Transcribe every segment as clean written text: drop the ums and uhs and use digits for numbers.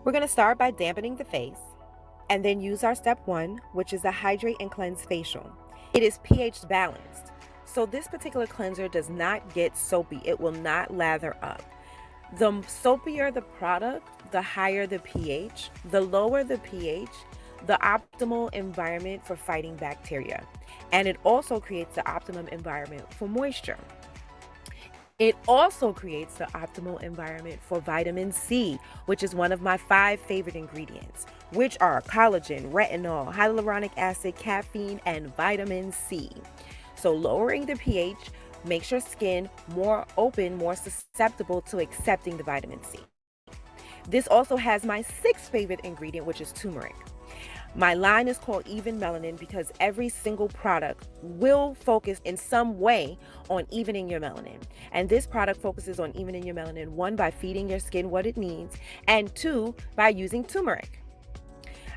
We're going to start by dampening the face and then use our step one, which is the Hydrate and Cleanse Facial. It is pH balanced. So this particular cleanser does not get soapy. It will not lather up. The soapier the product, the higher the pH. The lower the pH, the optimal environment for fighting bacteria. And it also creates the optimum environment for moisture. It also creates the optimal environment for vitamin C, which is one of my 5 favorite ingredients, which are collagen, retinol, hyaluronic acid, caffeine, and vitamin C. So lowering the pH makes your skin more open, more susceptible to accepting the vitamin C. This also has my 6th favorite ingredient, which is turmeric. My line is called Even Melanin because every single product will focus in some way on evening your melanin. And this product focuses on evening your melanin, 1, by feeding your skin what it needs, and 2, by using turmeric.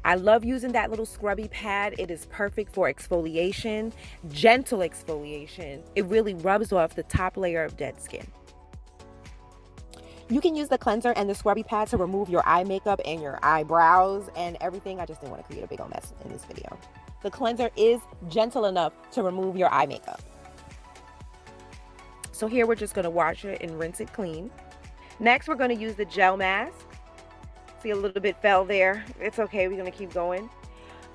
I love using that little scrubby pad. It is perfect for exfoliation, gentle exfoliation. It really rubs off the top layer of dead skin. You can use the cleanser and the scrubby pad to remove your eye makeup and your eyebrows and everything. I just didn't want to create a big old mess in this video. The cleanser is gentle enough to remove your eye makeup. So here we're just going to wash it and rinse it clean. Next, we're going to use the gel mask. See, a little bit fell there. It's okay. We're going to keep going.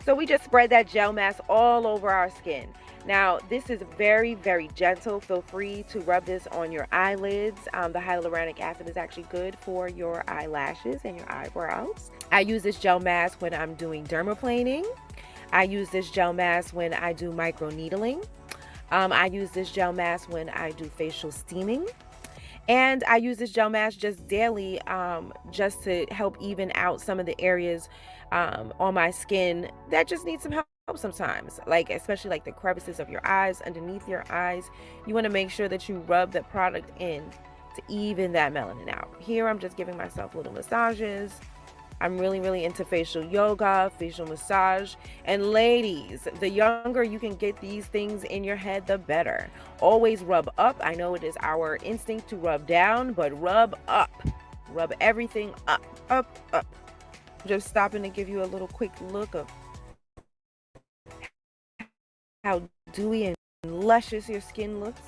So we just spread that gel mask all over our skin. Now, this is very, very gentle. Feel free to rub this on your eyelids. The hyaluronic acid is actually good for your eyelashes and your eyebrows. I use this gel mask when I'm doing dermaplaning. I use this gel mask when I do microneedling. I use this gel mask when I do facial steaming. And I use this gel mask just daily, just to help even out some of the areas on my skin that just need some help sometimes, like especially like the crevices of your eyes, underneath your eyes. You want to make sure that you rub the product in to even that melanin out. Here I'm just giving myself little massages. I'm really into facial yoga, facial massage. And ladies, the younger you can get these things in your head, the better. Always rub up. I know it is our instinct to rub down, but rub up. Rub everything up, up. Just stopping to give you a little quick look of how dewy and luscious your skin looks.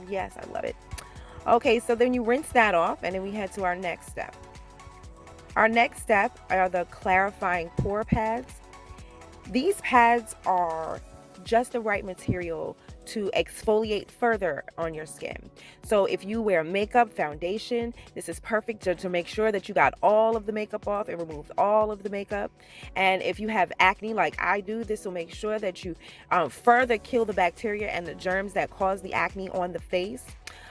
Yes, I love it. Okay, so then you rinse that off, and then we head to our next step. Our next step are the clarifying pore pads. These pads are just the right material to exfoliate further on your skin. So if you wear makeup, foundation, this is perfect to make sure that you got all of the makeup off and removed all of the makeup. And if you have acne like I do, this will make sure that you further kill the bacteria and the germs that cause the acne on the face.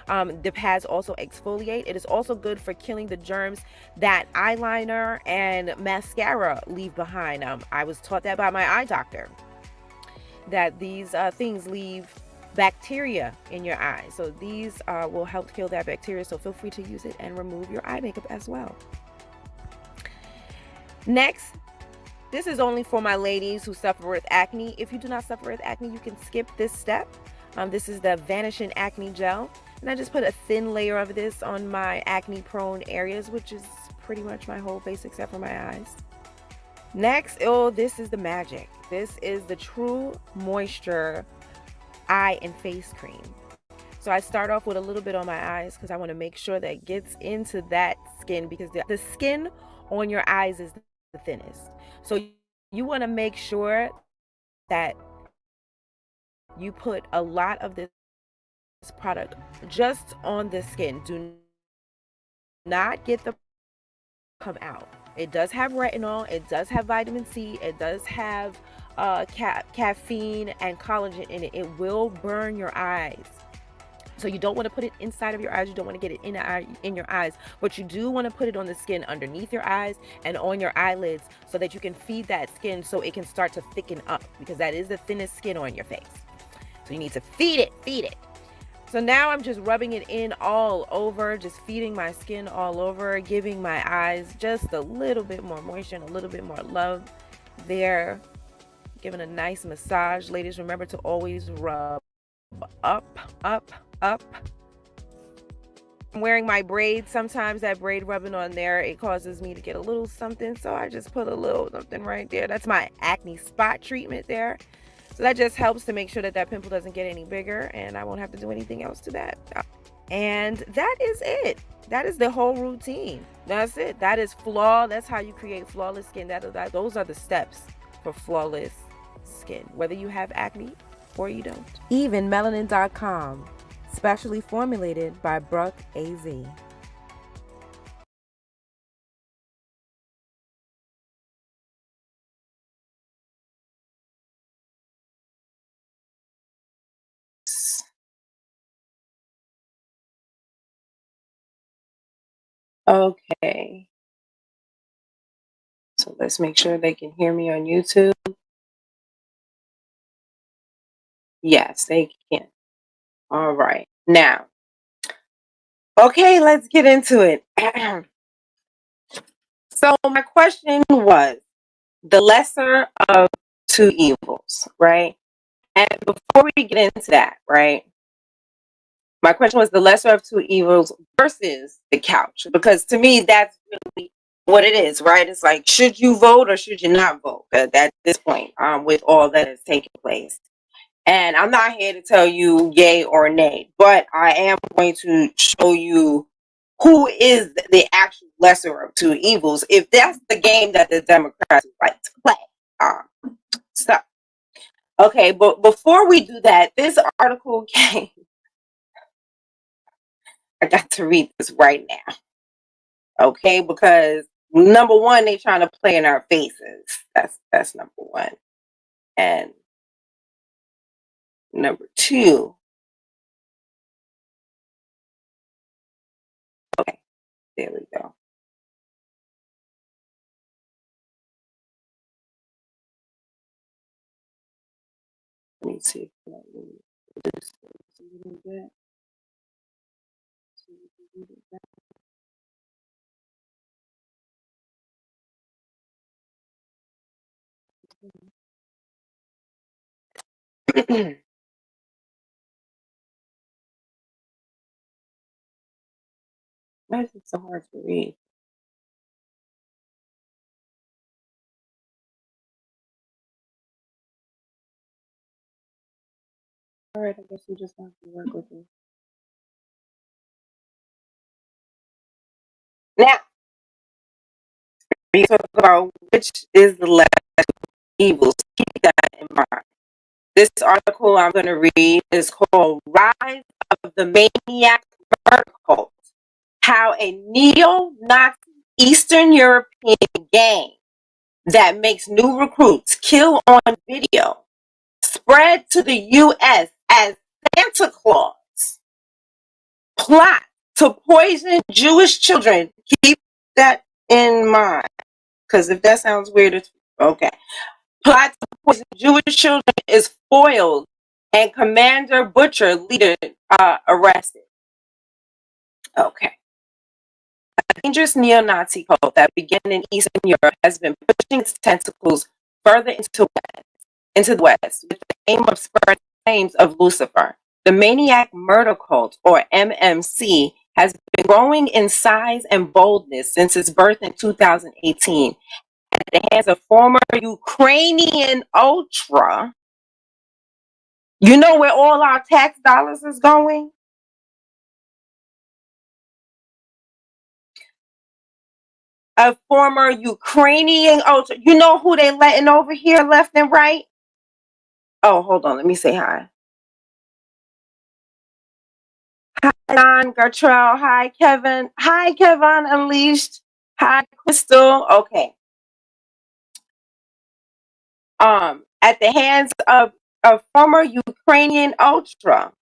The pads also exfoliate. It is also good for killing the germs that eyeliner and mascara leave behind. I was taught that by my eye doctor, that these things leave bacteria in your eyes. So these will help kill that bacteria. So feel free to use it and remove your eye makeup as well. Next, this is only for my ladies who suffer with acne. If you do not suffer with acne, you can skip this step. This is the Vanishing Acne Gel. And I just put a thin layer of this on my acne prone areas, which is pretty much my whole face except for my eyes. Next, this is the magic. This is the True Moisture eye and face cream. So I start off with a little bit on my eyes because I want to make sure that it gets into that skin, because the skin on your eyes is the thinnest. So you want to make sure that you put a lot of this product just on the skin. Do not get the come out. It does have retinol, it does have vitamin C, it does have caffeine and collagen in it. It will burn your eyes. So you don't want to put it inside of your eyes. You don't want to get it in your eyes, but you do want to put it on the skin underneath your eyes and on your eyelids so that you can feed that skin so it can start to thicken up, because that is the thinnest skin on your face. So you need to feed it. So now I'm just rubbing it in all over, just feeding my skin all over, giving my eyes just a little bit more moisture and a little bit more love there. Giving a nice massage. Ladies, remember to always rub up. I'm wearing my braids. Sometimes that braid rubbing on there, it causes me to get a little something. So I just put a little something right there. That's my acne spot treatment there. So that just helps to make sure that that pimple doesn't get any bigger, and I won't have to do anything else to that. And that is it. That is the whole routine. That's it. That is that's how you create flawless skin. Those are the steps for flawless skin, whether you have acne or you don't. Evenmelanin.com, specially formulated by Bruck AZ. Okay. So let's make sure they can hear me on YouTube. Yes, they can. All right. Now, okay, let's get into it. So my question was the lesser of two evils, right? And before we get into that, right? My question was the lesser of two evils versus the couch, because to me that's really what it is, right? It's like, should you vote or should you not vote at this point, with all that is taking place? And I'm not here to tell you yay or nay, but I am going to show you who is the actual lesser of two evils, if that's the game that the Democrats like to play. So, okay, but before we do that, this article came. I got to read this right now, okay? Because number one, they trying to play in our faces. That's number one, and number two. Okay, there we go. Let me see if I can do this a little bit. Why is it so hard to read? All right, I guess we just have to work with it. Now, we talk about which is the less evils. Keep that in mind. This article I'm going to read is called Rise of the Maniac Murder Cult. How a neo-Nazi Eastern European gang that makes new recruits kill on video spread to the U.S. as Santa Claus plot to poison Jewish children. Keep that in mind, because if that sounds weird, it's okay. Plot to poison Jewish children is foiled, and Commander Butcher, leader, arrested. Okay. A dangerous neo-Nazi cult that began in Eastern Europe has been pushing its tentacles further into the West with the aim of spreading claims of Lucifer. The Maniac Murder Cult, or MMC, has been growing in size and boldness since its birth in 2018 at the hands of former Ukrainian ultra. You know where all our tax dollars is going? A former Ukrainian ultra. You know who they letting over here left and right? Oh, hold on. Let me say hi. Hi, Don Gartrell. Hi, Kevin. Hi, Kevin Unleashed. Hi, Crystal. Okay. At the hands of a former Ukrainian ultra,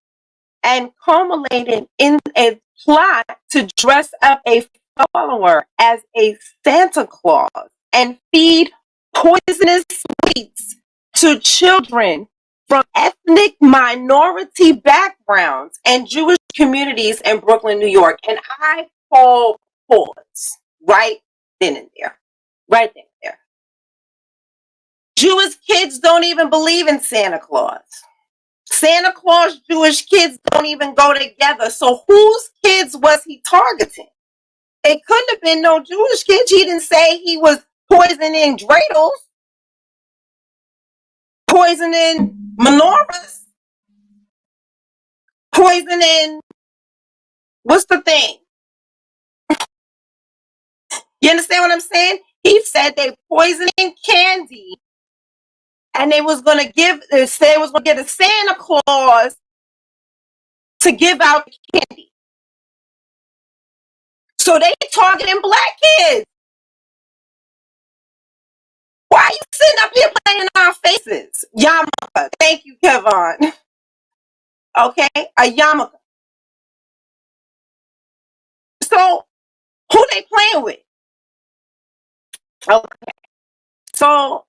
and culminated in a plot to dress up a follower as a Santa Claus and feed poisonous sweets to children from ethnic minority backgrounds and Jewish communities in Brooklyn, New York. And I call pause right then and there. Right then and there. Jewish kids don't even believe in Santa Claus. Santa Claus, Jewish kids don't even go together. So whose kids was he targeting? It couldn't have been no Jewish kids. He didn't say he was poisoning dreidels, poisoning menorahs, poisoning, what's the thing? You understand what I'm saying? He said they poisoning candy, and they was gonna give. They said it was gonna get a Santa Claus to give out candy. So they targeting black kids. Why are you sitting up here playing in our faces? Yarmulke. Thank you, Kevon. Okay, a yarmulke. So who they playing with? Okay, so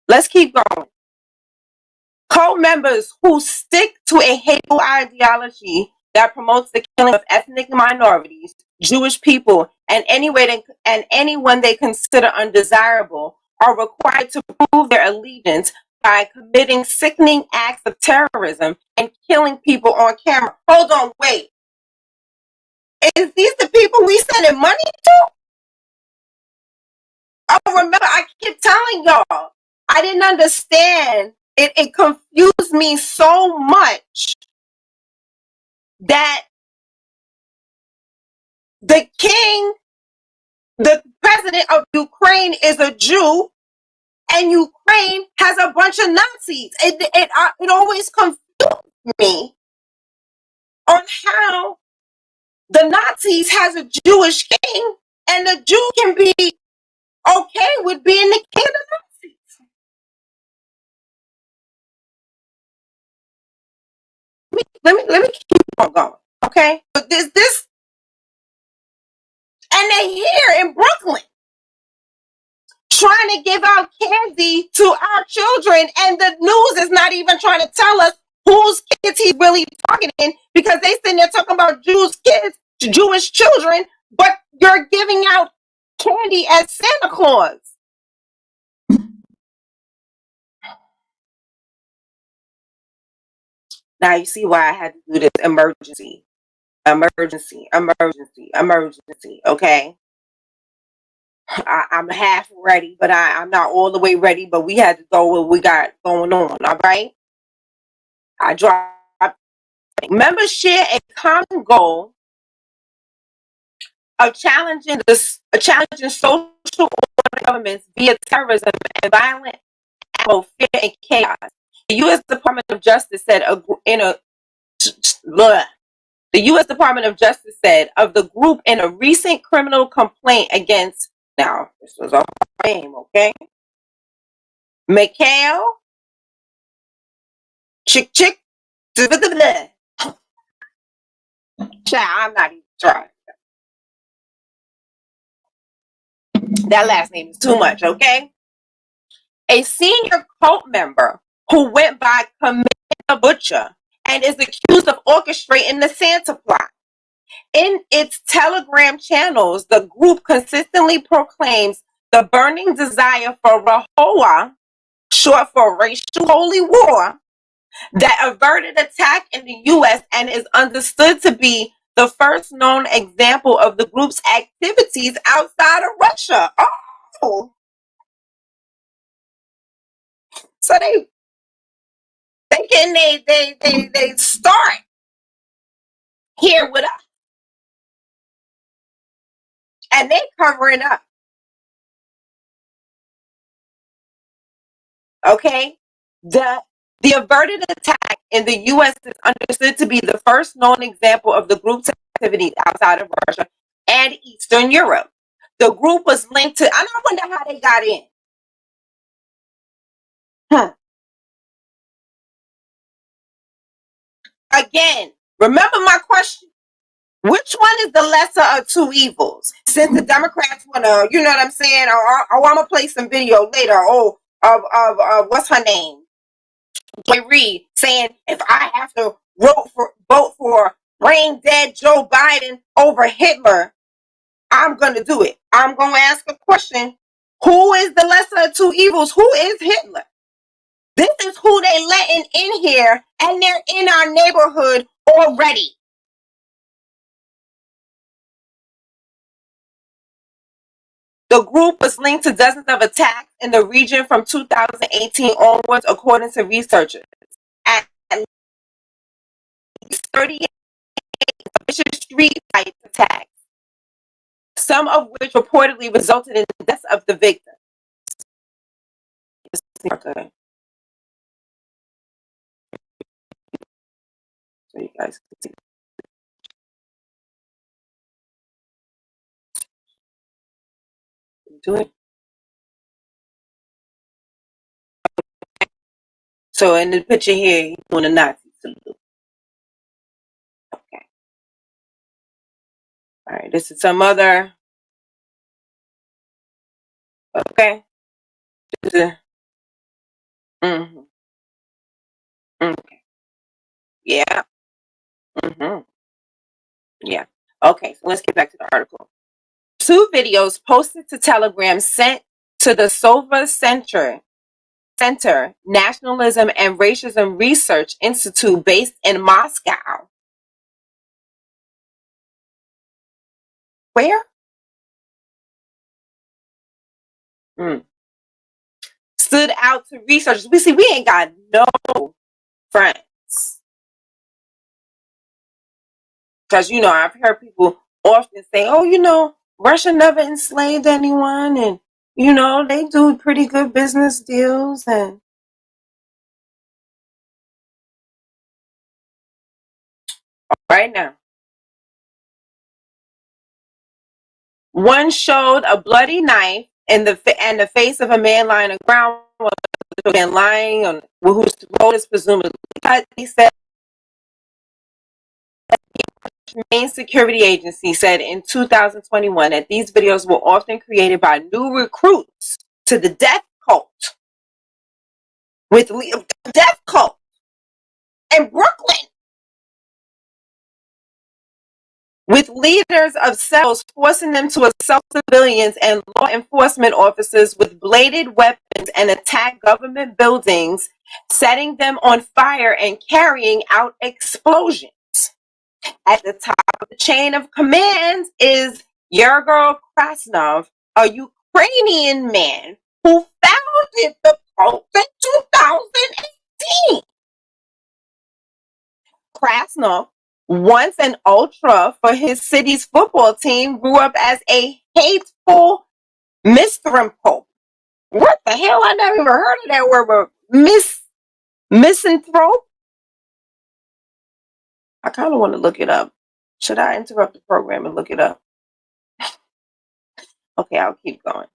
let's keep going. Cult members who stick to a hateful ideology that promotes the killing of ethnic minorities, Jewish people, and anyone they consider undesirable are required to prove their allegiance by committing sickening acts of terrorism and killing people on camera. Hold on, wait. Is these the people we sending money to? Oh, remember, I keep telling y'all, I didn't understand. It confused me so much that the president of Ukraine is a Jew, and Ukraine has a bunch of Nazis. It always confused me on how the Nazis has a Jewish king, and the Jew can be okay with being the king of the Nazis. Let me keep on going, okay? But this, and they here in Brooklyn trying to give out candy to our children, and the news is not even trying to tell us whose kids he's really targeting, because they sitting there talking about Jewish kids, Jewish children, but you're giving out candy as Santa Claus. Now you see why I had to do this emergency, okay? I'm half ready, but I'm not all the way ready, but we had to go what we got going on, all right? I dropped. Members share a common goal of challenging social order governments via terrorism and violent fear and chaos. The U.S. Department of Justice said the U.S. Department of Justice said of the group in a recent criminal complaint against, now this was a name, okay? Mikhail Chick. Child, I'm not even trying. That last name is too much, okay? A senior cult member who went by Commander Butcher and is accused of orchestrating the Santa plot. In its Telegram channels, the group consistently proclaims the burning desire for Rahowa, short for racial holy war, that averted attack in the U.S. and is understood to be the first known example of the group's activities outside of Russia. Oh, so they start here with us, and they covering up. Okay, the averted attack in the U.S. is understood to be the first known example of the group's activity outside of Russia and Eastern Europe. The group was linked to, and I wonder how they got in. Again, remember my question. Which one is the lesser of two evils? Since the Democrats want to, you know what I'm saying? I'm going to play some video later. Of what's her name? Joy Reid saying, if I have to vote for brain dead Joe Biden over Hitler, I'm going to do it. I'm going to ask a question. Who is the lesser of two evils? Who is Hitler? This is who they letting in here, and they're in our neighborhood already. The group was linked to dozens of attacks in the region from 2018 onwards, according to researchers. At least 38 vicious street fight attacks, some of which reportedly resulted in the deaths of the victims. Okay. So you guys can see. Do it. So in the picture here, he's doing a Nazi salute. Okay. All right. This is some other. Okay. Mm-hmm. Okay. Yeah. Mm-hmm. Yeah. Okay. So let's get back to the article. 2 videos posted to Telegram sent to the Sova Center Nationalism and Racism Research Institute based in Moscow. Where? Stood out to researchers. We ain't got no friends. Because, I've heard people often say, oh, Russia never enslaved anyone, and, they do pretty good business deals. And right now, one showed a bloody knife and the face of a man lying on the ground, a man lying on whose throat is presumably cut. He said the main security agency said in 2021 that these videos were often created by new recruits to the death cult. With death cult in Brooklyn. With leaders of cells forcing them to assault civilians and law enforcement officers with bladed weapons and attack government buildings, setting them on fire and carrying out explosions. At the top of the chain of commands is Yegor Krasnov, a Ukrainian man who founded the cult in 2018. Krasnov, once an ultra for his city's football team, grew up as a hateful misanthrope. What the hell? I never even heard of that word. Misanthrope? I kind of want to look it up. Should I interrupt the program and look it up? Okay, I'll keep going.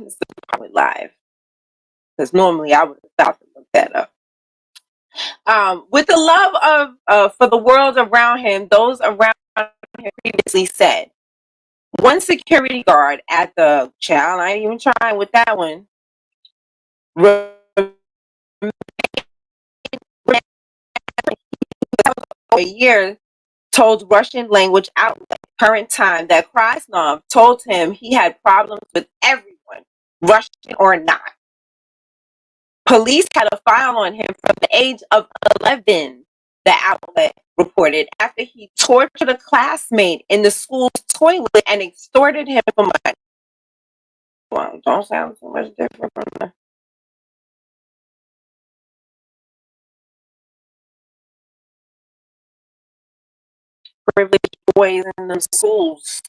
This is probably live. Because normally I would have stopped and looked that up. With the love of for the world around him, those around him previously said. One security guard at the child, I ain't even trying with that one. A year told Russian language outlet Current Time that Krasnov told him he had problems with everyone, Russian or not. Police had a file on him from the age of 11, the outlet reported, after he tortured a classmate in the school's toilet and extorted him for money. Well, don't sound so much different from the privileged boys in the schools.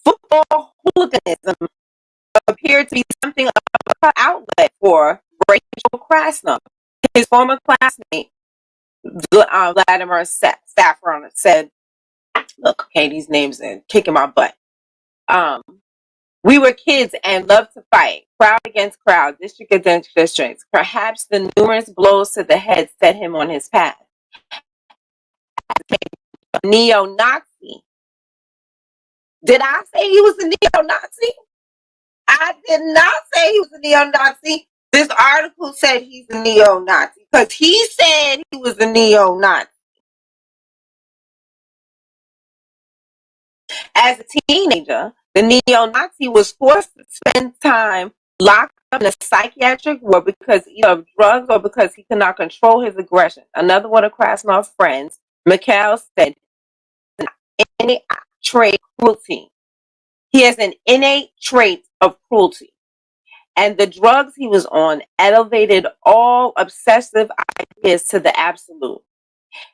Football hooliganism appeared to be something of an outlet for Rachel Krasnov. His former classmate, Vladimir Saffron, said, look, okay, these names are kicking my butt. We were kids and loved to fight, crowd against crowd, district against district. Perhaps the numerous blows to the head set him on his path. Neo-Nazi. Did I say he was a neo-Nazi? I did not say he was a neo-Nazi. This article said he's a neo-Nazi because he said he was a neo-Nazi. As a teenager, The neo-Nazi was forced to spend time locked up in a psychiatric ward because either of drugs or because he could not control his aggression. Another one of Krasnov's friends, Mikhail, said, innate trait cruelty. He has an innate trait of cruelty. And the drugs he was on elevated all obsessive ideas to the absolute.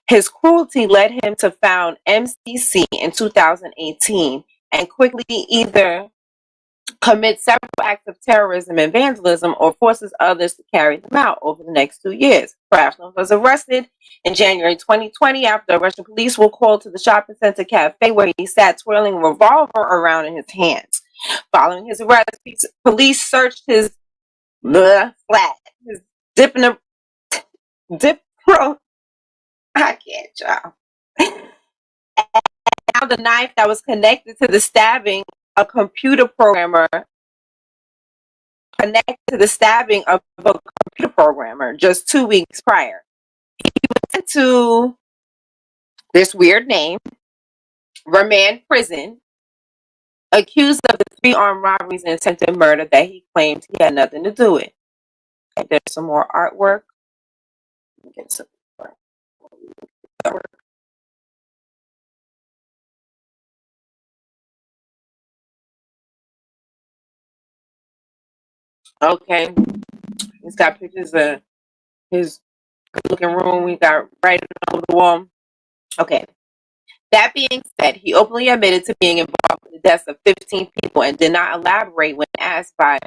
His cruelty led him to found MCC in 2018 and quickly either commit several acts of terrorism and vandalism or forces others to carry them out over the next 2 years. Krasnov was arrested in January 2020 after Russian police were called to the shopping center cafe where he sat twirling a revolver around in his hands. Following his arrest, police searched his flat, his dipro. I can't, y'all. Now the knife that was connected to the stabbing, a computer programmer connected to the stabbing of a computer programmer just 2 weeks prior. He went to this weird name, Remand Prison, accused of the 3 armed robberies and attempted murder that he claimed he had nothing to do with. Okay, there's some more artwork. Get some more artwork. Okay, he's got pictures of his looking room. We got right over the wall. Okay. That being said, he openly admitted to being involved in the deaths of 15 people and did not elaborate when asked by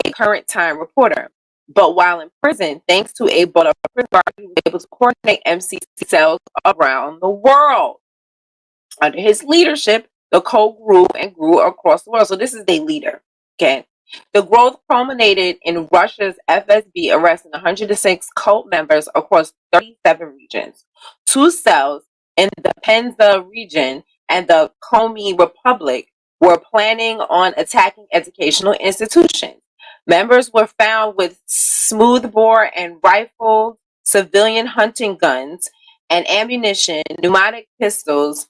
a current time reporter. But while in prison, thanks to a board of prison guard, he was able to coordinate MCC cells around the world. Under his leadership, the code grew and grew across the world. So this is their leader. Okay. The growth culminated in Russia's FSB arresting 106 cult members across 37 regions. 2 cells in the Penza region and the Komi Republic were planning on attacking educational institutions. Members were found with smoothbore and rifles, civilian hunting guns, and ammunition, pneumatic pistols,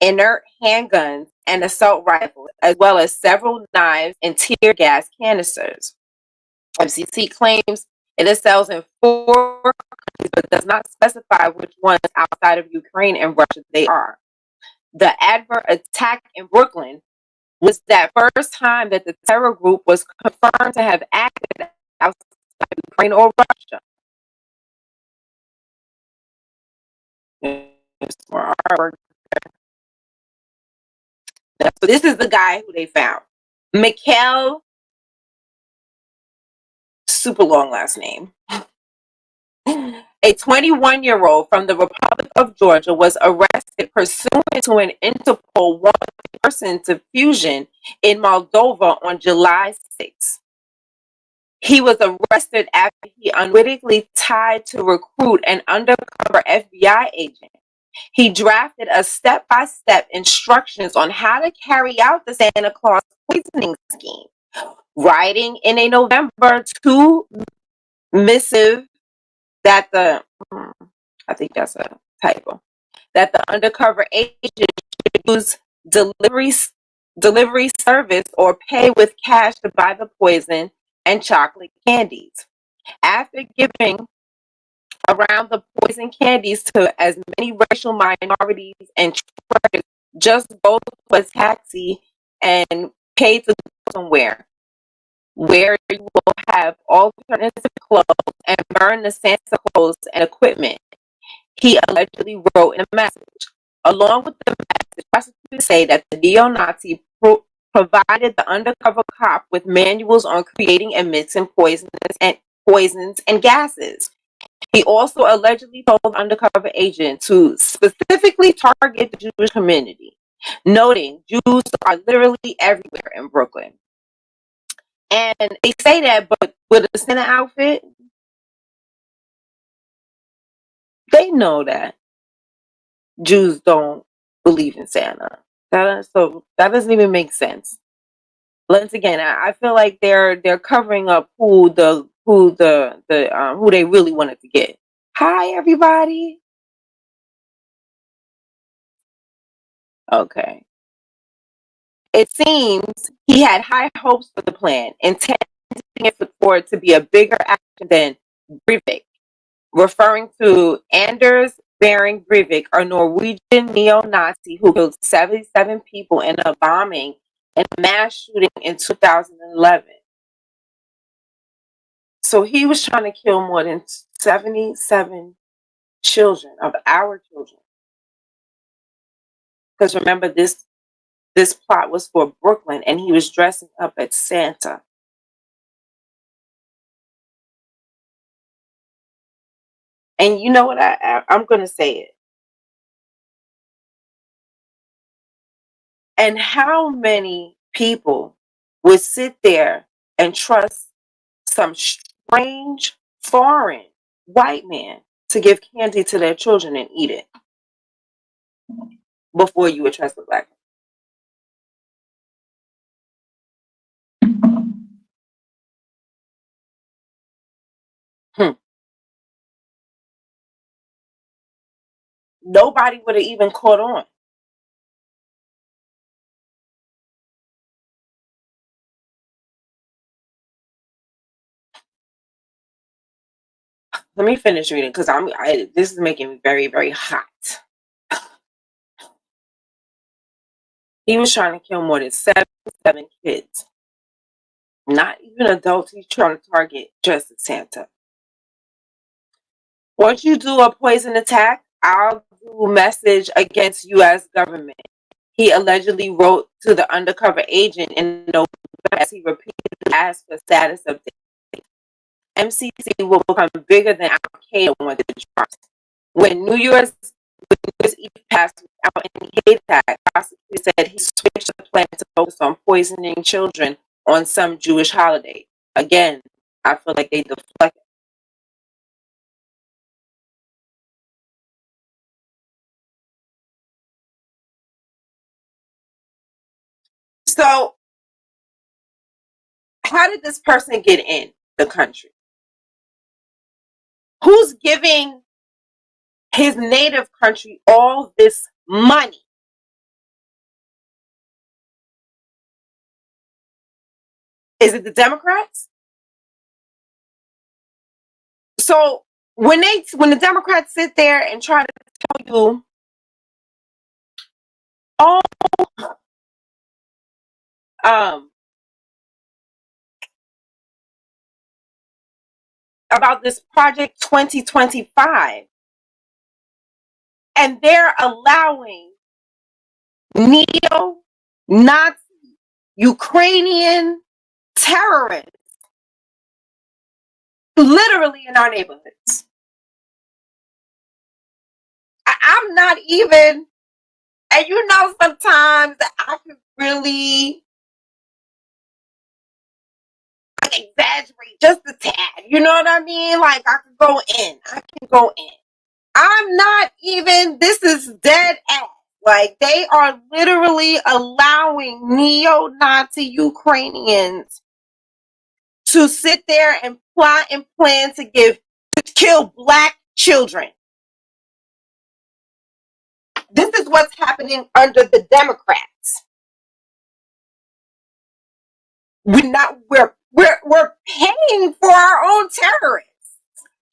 inert handguns, and assault rifles, as well as several knives and tear gas canisters. FCC claims it sells in 4 countries, but does not specify which ones outside of Ukraine and Russia they are. The advert attack in Brooklyn was that first time that the terror group was confirmed to have acted outside of Ukraine or Russia. More artwork. So this is the guy who they found. Mikhail, super long last name. A 21-year-old from the Republic of Georgia was arrested pursuant to an Interpol one-person diffusion in Moldova on July 6. He was arrested after he unwittingly tried to recruit an undercover FBI agent. He drafted a step-by-step instructions on how to carry out the Santa Claus poisoning scheme, writing in a November 2 missive that I think that's a typo, that the undercover agent should use delivery service or pay with cash to buy the poison and chocolate candies. After giving around the poison candies to as many racial minorities and truckers, just go to a taxi and pay to go somewhere where you will have alternative clothes and burn the Santa Claus and equipment, he allegedly wrote in a message. Along with the message, prosecutors say that the neo-Nazi provided the undercover cop with manuals on creating and mixing poisons and gases. He also allegedly told the undercover agent to specifically target the Jewish community, noting Jews are literally everywhere in Brooklyn. And they say that, but with a Santa outfit, they know that Jews don't believe in Santa. So that doesn't even make sense. Once again, I feel like they're covering up who they really wanted to get. Hi, everybody. Okay. It seems he had high hopes for the plan, intending for it to be a bigger action than Breivik, referring to Anders Behring Breivik, a Norwegian neo-Nazi who killed 77 people in a bombing and mass shooting in 2011. So he was trying to kill more than 77 children, of our children. Because remember, this plot was for Brooklyn, and he was dressing up as Santa. And you know what? I'm going to say it. And how many people would sit there and trust some strange foreign white man to give candy to their children and eat it before you would trust the black man? Nobody would have even caught on. Let me finish reading because this is making me very, very hot. He was trying to kill more than 77 kids. Not even adults. He's trying to target just Santa. Once you do a poison attack, I'll do a message against U.S. government. He allegedly wrote to the undercover agent in November as he repeatedly asked for status updates. MCC will become bigger than Al Qaeda when it drops. When New Year's Eve passed without any hate attack, prosecutors said he switched the plan to focus on poisoning children on some Jewish holiday. Again, I feel like they deflected. So, how did this person get in the country? Who's giving his native country all this money? Is it the Democrats? So when the Democrats sit there and try to tell you, oh, about this Project 2025, and they're allowing neo-Nazi Ukrainian terrorists literally in our neighborhoods. I'm not even, and you know, sometimes I can really exaggerate just a tad. You know what I mean? Like I can go in. I'm not even, this is dead ass. Like they are literally allowing neo-Nazi Ukrainians to sit there and plot and plan to kill black children. This is what's happening under the Democrats. We're paying for our own terrorists.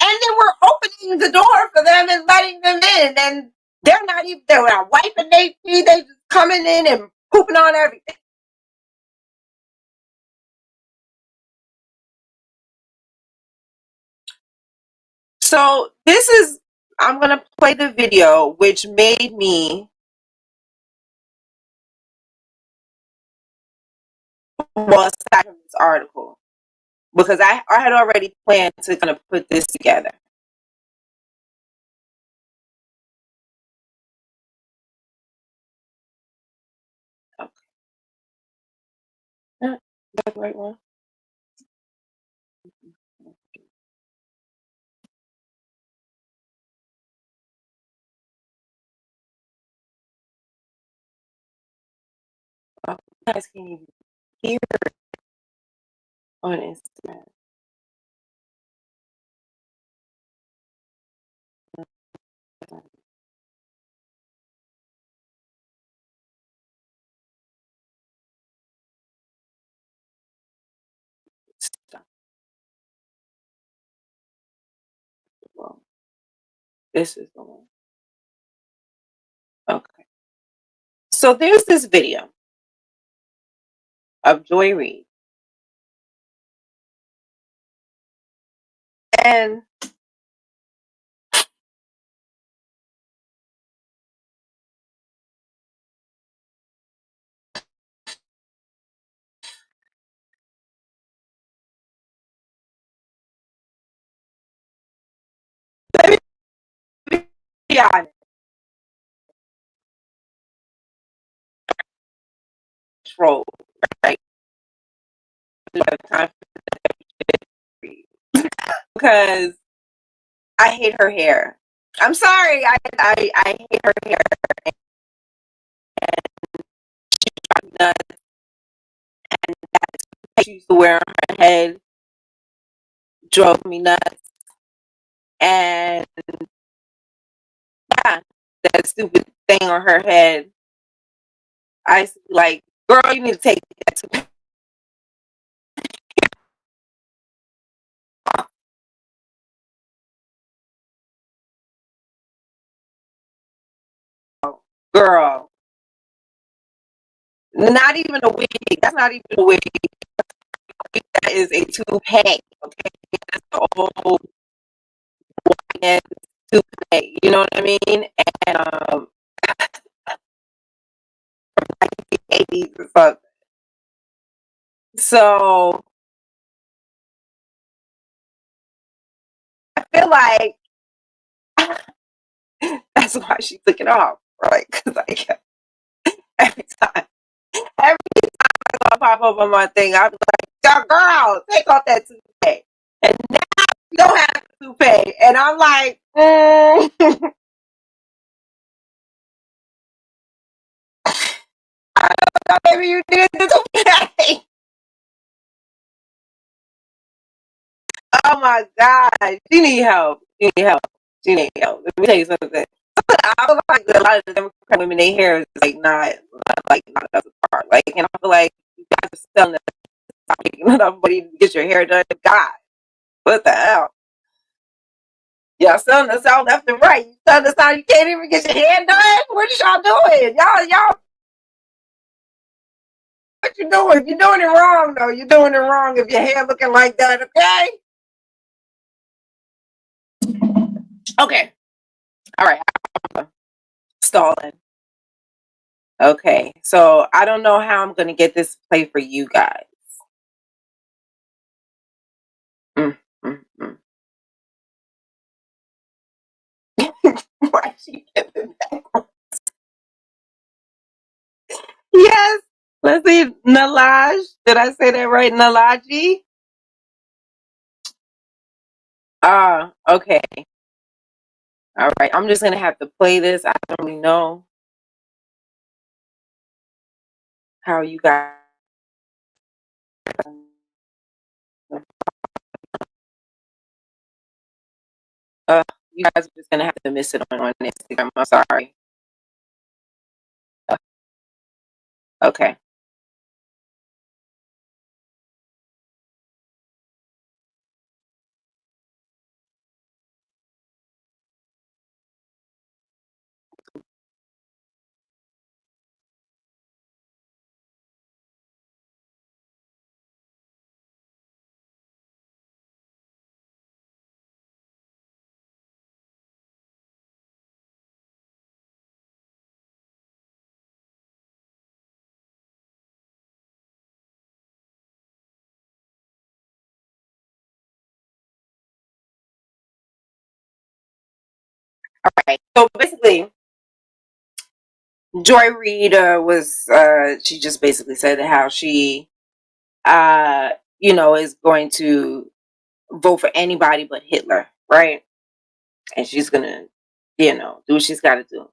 And then we're opening the door for them and letting them in. And they're not wiping their feet, they just coming in and pooping on everything. So I'm going to play the video, which made me aside from this article, because I had already planned to kind of put this together. Okay. That's the right one. Oh, you guys can't even hear it on Instagram. This is the one. Okay. So there's this video of Joy Reid. And let me be honest. Troll, right? Time because I hate her hair. I'm sorry. I hate her hair. And she's nuts. And that she used to wear on her head drove me nuts. And yeah, that stupid thing on her head. I used to be like, girl, you need to take that to girl. Not even a wig. That's not even a wig. That is a toupee. Okay, that's the old white toupee. You know what I mean? And like the 80s or something. So I feel like that's why she took it off, right? Because I kept every time I pop up on my thing, I'm like, "Yo, girl, take off that toupee." And now you don't have the toupee, and I'm like, I don't know, maybe you did the toupee. Oh my god, she need help. She need help. She need help. Let me tell you something. I feel like a lot of the Democrat women, their hair is like not up to par. Like, and I feel like you guys are selling it. Enough money to get your hair done. God, what the hell? Y'all selling us out left and right. You selling us out. You can't even get your hair done. What is y'all doing? Y'all, what you doing? You're doing it wrong, though. You're doing it wrong if your hair looking like that. Okay. Okay. All right. Stalling. Okay. So I don't know how I'm gonna get this play for you guys. Mm, mm, mm. Why she giving back? Yes. Let's see. Nalaj. Did I say that right? Nalaji? Okay. All right. I'm just gonna have to play this. I don't really know how you guys. You guys are just gonna have to miss it on Instagram. I'm sorry. Okay. All right. So basically, Joy Reid was she just basically said how she is going to vote for anybody but Hitler, right? And she's gonna, do what she's got to do.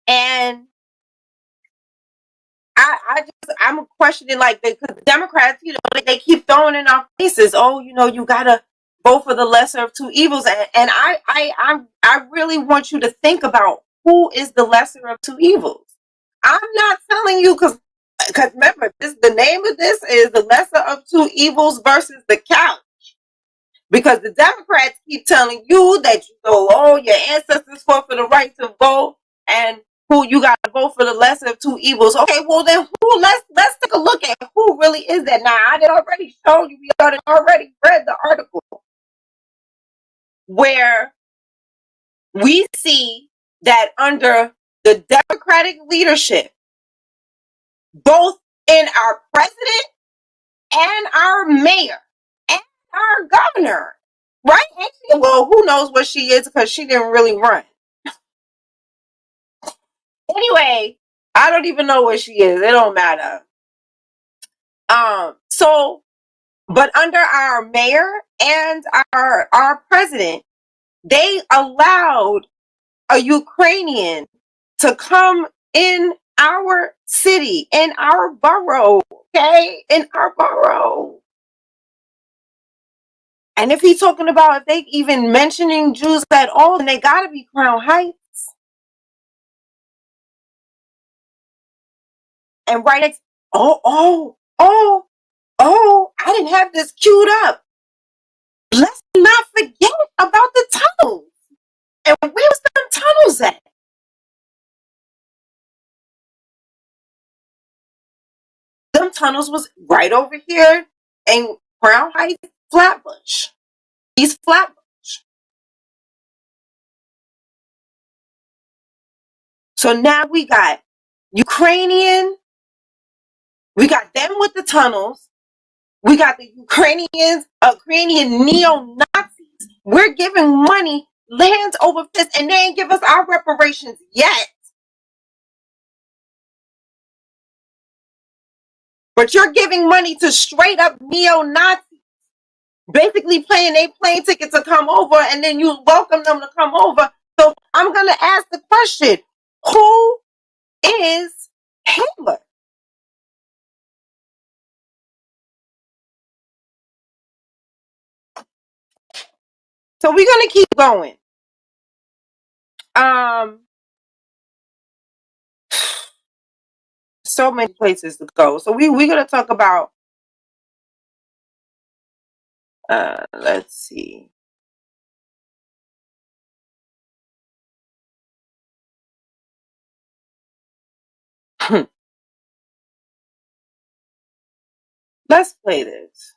And I'm questioning like the Democrats, they keep throwing in our faces. Oh, you gotta vote for the lesser of two evils, and I really want you to think about who is the lesser of two evils. I'm not telling you because remember the name of this is the lesser of two evils versus the couch. Because the Democrats keep telling you that your ancestors fought for the right to vote, and who you got to vote for the lesser of two evils. Okay, well then who? Let's take a look at who really is that. Now I did already show you. We already read the article where we see that under the Democratic leadership, both in our president and our mayor and our governor, right? Actually, well, who knows what she is because she didn't really run. Anyway, I don't even know what she is. It don't matter. So, but under our mayor and our president, they allowed a Ukrainian to come in our city, in our borough, okay? In our borough. And if he's talking about if they even mentioning Jews at all, then they gotta be Crown Heights. And right next, I didn't have this queued up. Let's not forget about the tunnels. And where was the tunnels at? Them tunnels was right over here in Crown Heights, Flatbush. East Flatbush. So now we got Ukrainian, we got them with the tunnels, we got the Ukrainian neo-Nazis. We're giving money, lands over fist, and they ain't give us our reparations yet. But you're giving money to straight up neo-Nazis, basically paying their plane ticket to come over, and then you welcome them to come over. So I'm going to ask the question, who is Hitler? So we're going to keep going. So many places to go. So we're going to talk about, let's see. Let's play this.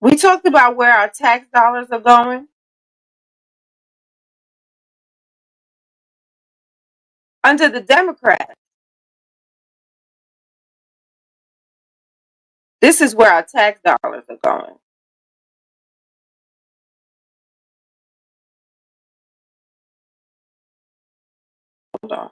We talked about where our tax dollars are going. Under the Democrats, this is where our tax dollars are going. Hold on.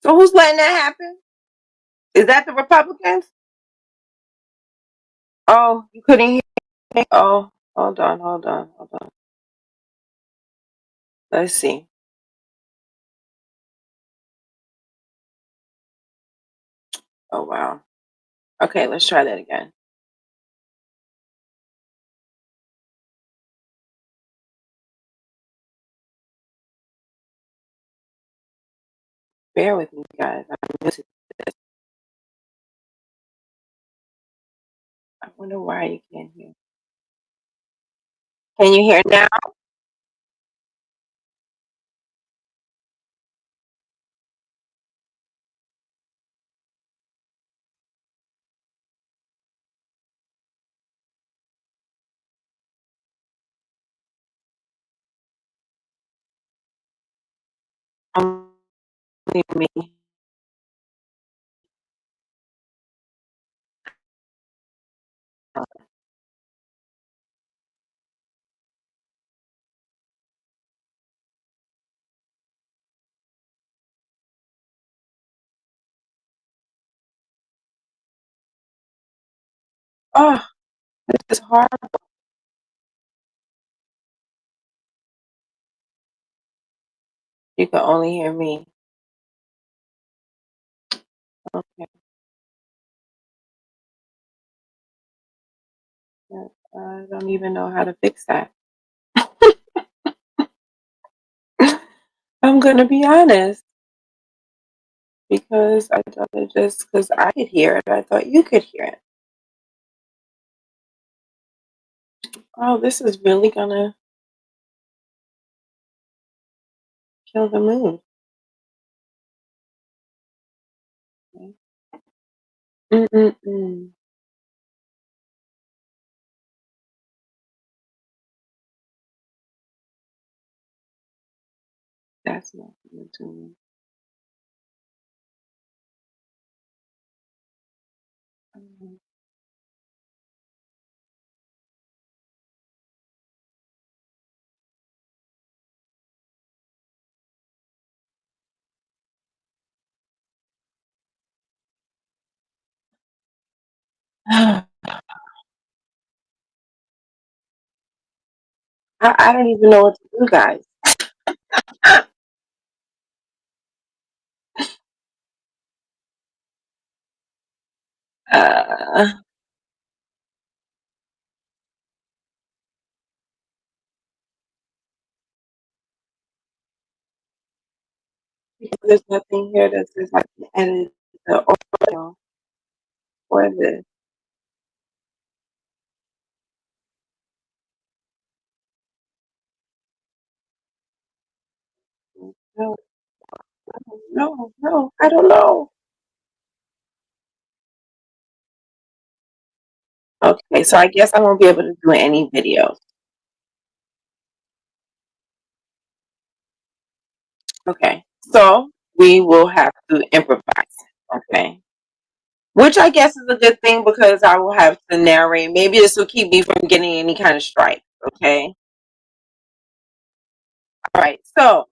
So who's letting that happen? Is that the Republicans? Oh, you couldn't hear me? Oh, hold on. Let's see. Oh, wow. Okay, let's try that again. Bear with me, guys. I'm new to this. I wonder why you can't hear. Can you hear now? Only me. Oh, this is hard. You can only hear me. Okay. I don't even know how to fix that. I'm gonna be honest because I thought it just because I could hear it, I thought you could hear it. Oh, this is really gonna kill the mood. Okay. Mm-mm-mm. That's not gonna do me. I don't even know what to do, guys. Uh, because there's nothing here that says I can edit the audio for this. No, no, I don't know. Okay, so I guess I won't be able to do any videos. Okay, so we will have to improvise. Okay, which I guess is a good thing because I will have to narrate. Maybe this will keep me from getting any kind of strike. Okay, all right. So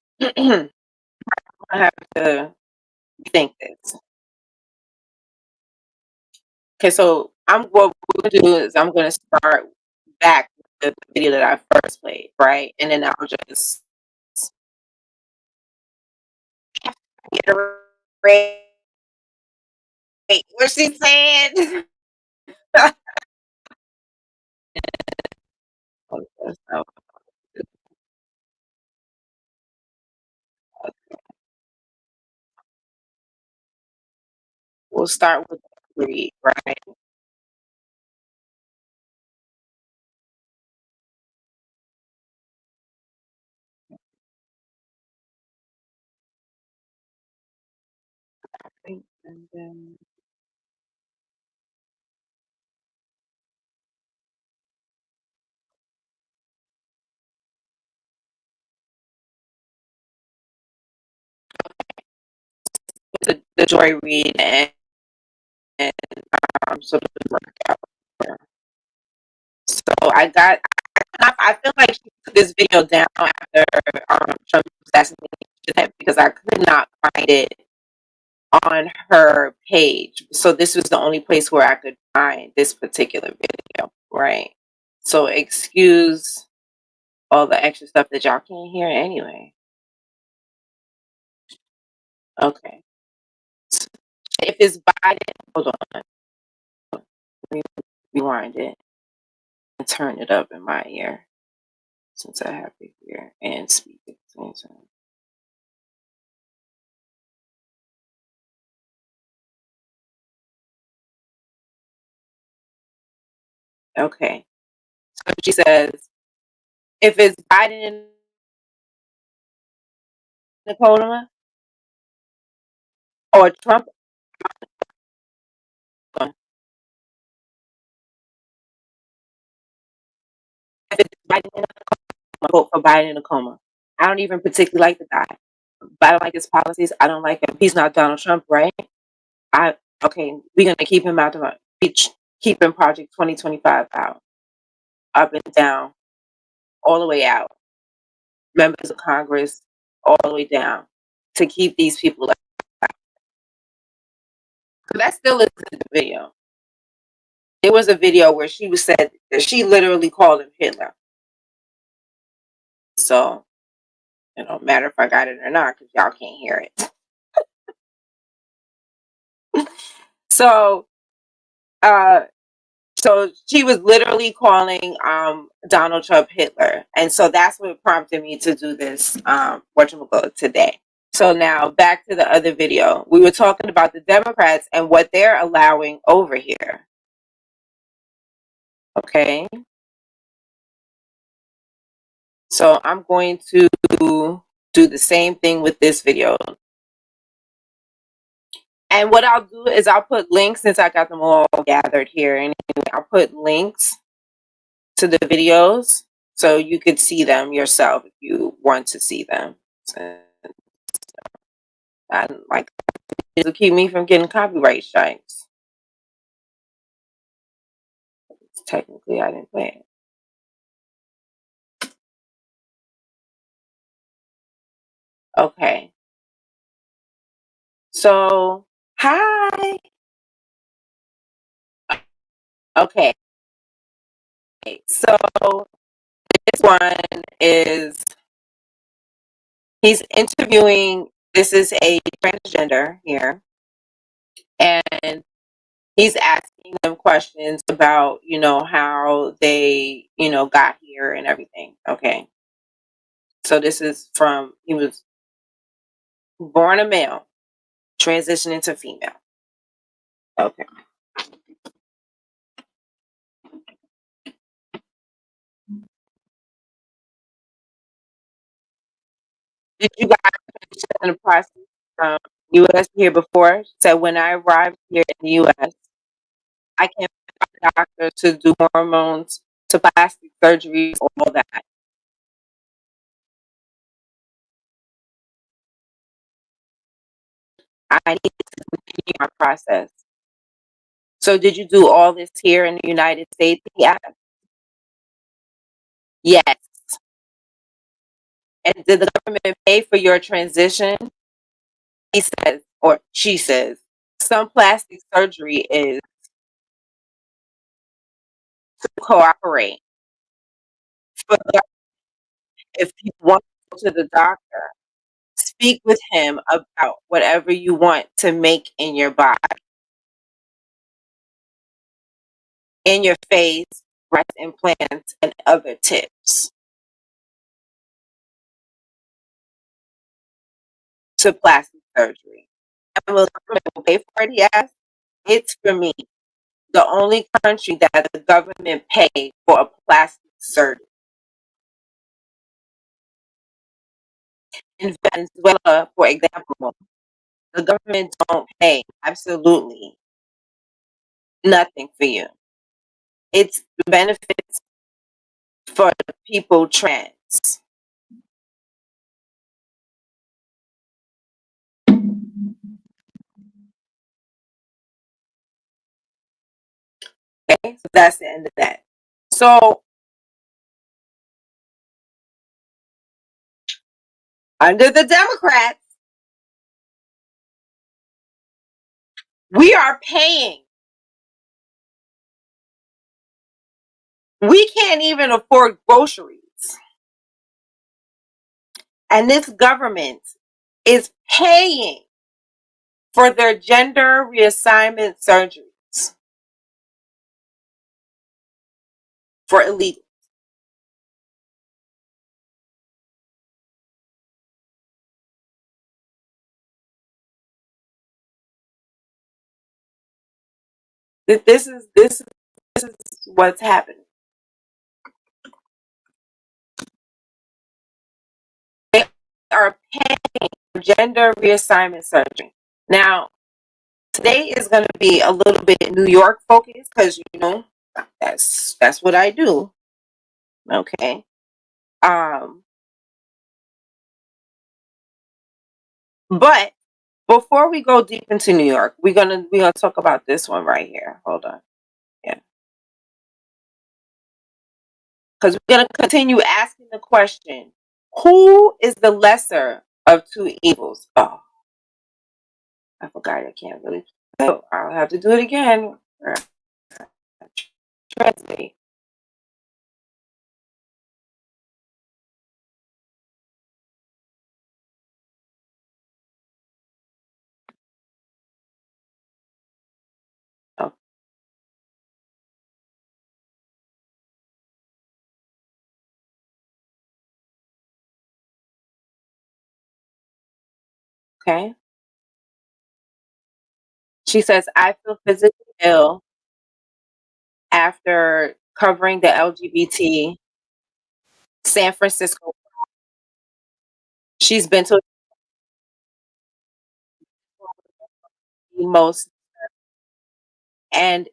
I have to think this. Okay, so I'm what we're gonna do is I'm gonna start back with the video that I first played, right? And then I'll just reiterate what she said. So, we'll start with read, right? And then the joy read and sort of work out. So I feel like she took this video down after Trump's assassination because I could not find it on her page. So this was the only place where I could find this particular video, right? So excuse all the extra stuff that y'all can't hear anyway. Okay. So if it's Biden, hold on. Let me rewind it and turn it up in my ear since I have it here and speak at the same time. Okay. So she says, if it's Biden and Nicole or Trump, if it's Biden and Nicole, vote for Biden and Nicole. I don't even particularly like the guy, but I don't like his policies. I don't like him. He's not Donald Trump, right? Okay, we're gonna keep him out of keeping Project 2025 out, up and down, all the way out. Members of Congress, all the way down, to keep these people out. So that still is in the video. There was a video where she was said that she literally called him Hitler. So it don't matter if I got it or not because y'all can't hear it. So so she was literally calling Donald Trump Hitler. And so that's what prompted me to do this whatchamacallit today. So now back to the other video. We were talking about the Democrats and what they're allowing over here. Okay. So I'm going to do the same thing with this video. And what I'll do is I'll put links, since I got them all gathered here, and I'll put links to the videos so you could see them yourself if you want to see them. So, I like to keep me from getting copyright strikes. Technically, I didn't play it. Okay. So, hi. Okay. So, this one is, he's interviewing, this is a transgender here, and he's asking them questions about, how they, got here and everything. Okay. So this is from, he was born a male, transitioning to female. Okay. Did you guys in the process from U.S. here before? So when I arrived here in the U.S., I can't find a doctor to do hormones, to plastic surgery, all that. I need to continue my process. So did you do all this here in the United States? Yeah. Yes. And did the government pay for your transition? He says, or she says, some plastic surgery is to cooperate. But if you want to go to the doctor, speak with him about whatever you want to make in your body, in your face, breast implants, and other tips to plastic surgery. And will the government pay for it? Yes, it's for me. The only country that the government paid for a plastic surgery. In Venezuela, for example, the government don't pay absolutely nothing for you. It's benefits for the people trans. Okay, so that's the end of that. So under the Democrats, We are paying. We can't even afford groceries. And this government is paying for their gender reassignment surgeries for illegal. This is what's happening. They are paying for gender reassignment surgery. Now, today is going to be a little bit New York focused because that's what I do. Okay. But before we go deep into New York, we're gonna talk about this one right here. Hold on. Yeah. Because we're gonna continue asking the question, who is the lesser of two evils? Oh, I forgot I can't really, so I'll have to do it again. Translate. Oh, okay. She says, I feel physically ill after covering the LGBT San Francisco. She's been to the most, and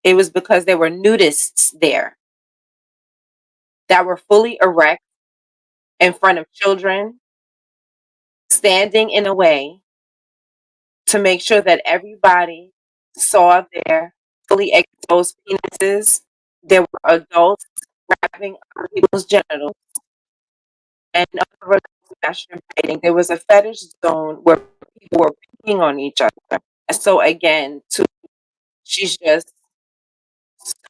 it was because there were nudists there that were fully erect in front of children, standing in a way to make sure that everybody saw their fully exposed penises. There were adults grabbing other people's genitals and other adults masturbating. There was a fetish zone where people were peeing on each other. And so again, she's just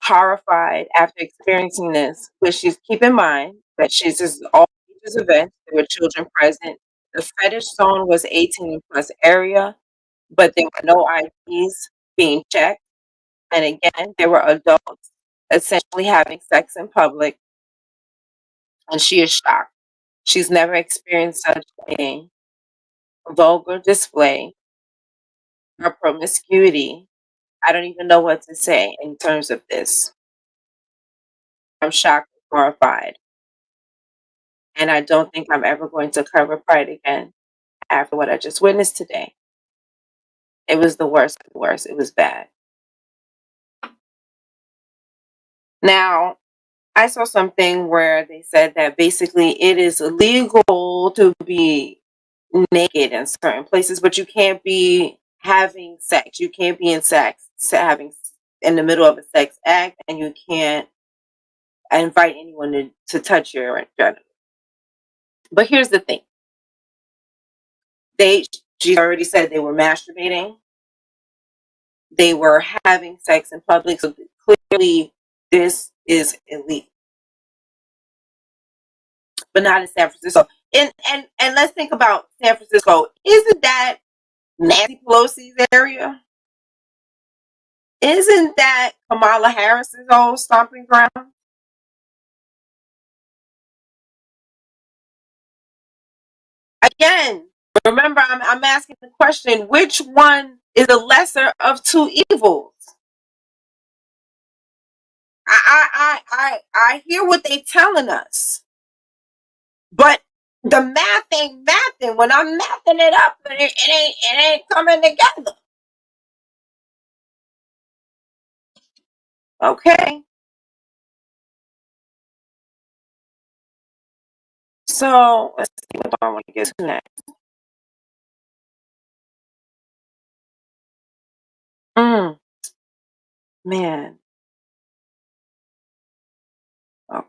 horrified after experiencing this. But she's keep in mind that she's just all ages event. There were children present. The fetish zone was 18 and plus area, but there were no IDs being checked. And again, there were adults essentially having sex in public, and she is shocked. She's never experienced such a vulgar display or promiscuity. I don't even know what to say in terms of this. I'm shocked and horrified. And I don't think I'm ever going to cover Pride again after what I just witnessed today. It was the worst of the worst. It was bad. Now, I saw something where they said that basically it is illegal to be naked in certain places, but you can't be having sex. You can't be in having in the middle of a sex act, and you can't invite anyone to touch your genitals. But here's the thing: she already said they were masturbating, they were having sex in public, so clearly this is illegal, but not in San Francisco. And let's think about San Francisco. Isn't that Nancy Pelosi's area? Isn't that Kamala Harris's old stomping ground? Again, remember, I'm asking the question: which one is the lesser of two evils? I hear what they telling us, but the math ain't mathing. When I'm mathing it up, it ain't coming together. Okay, so let's see what I want to get to next. Mm, man, oh,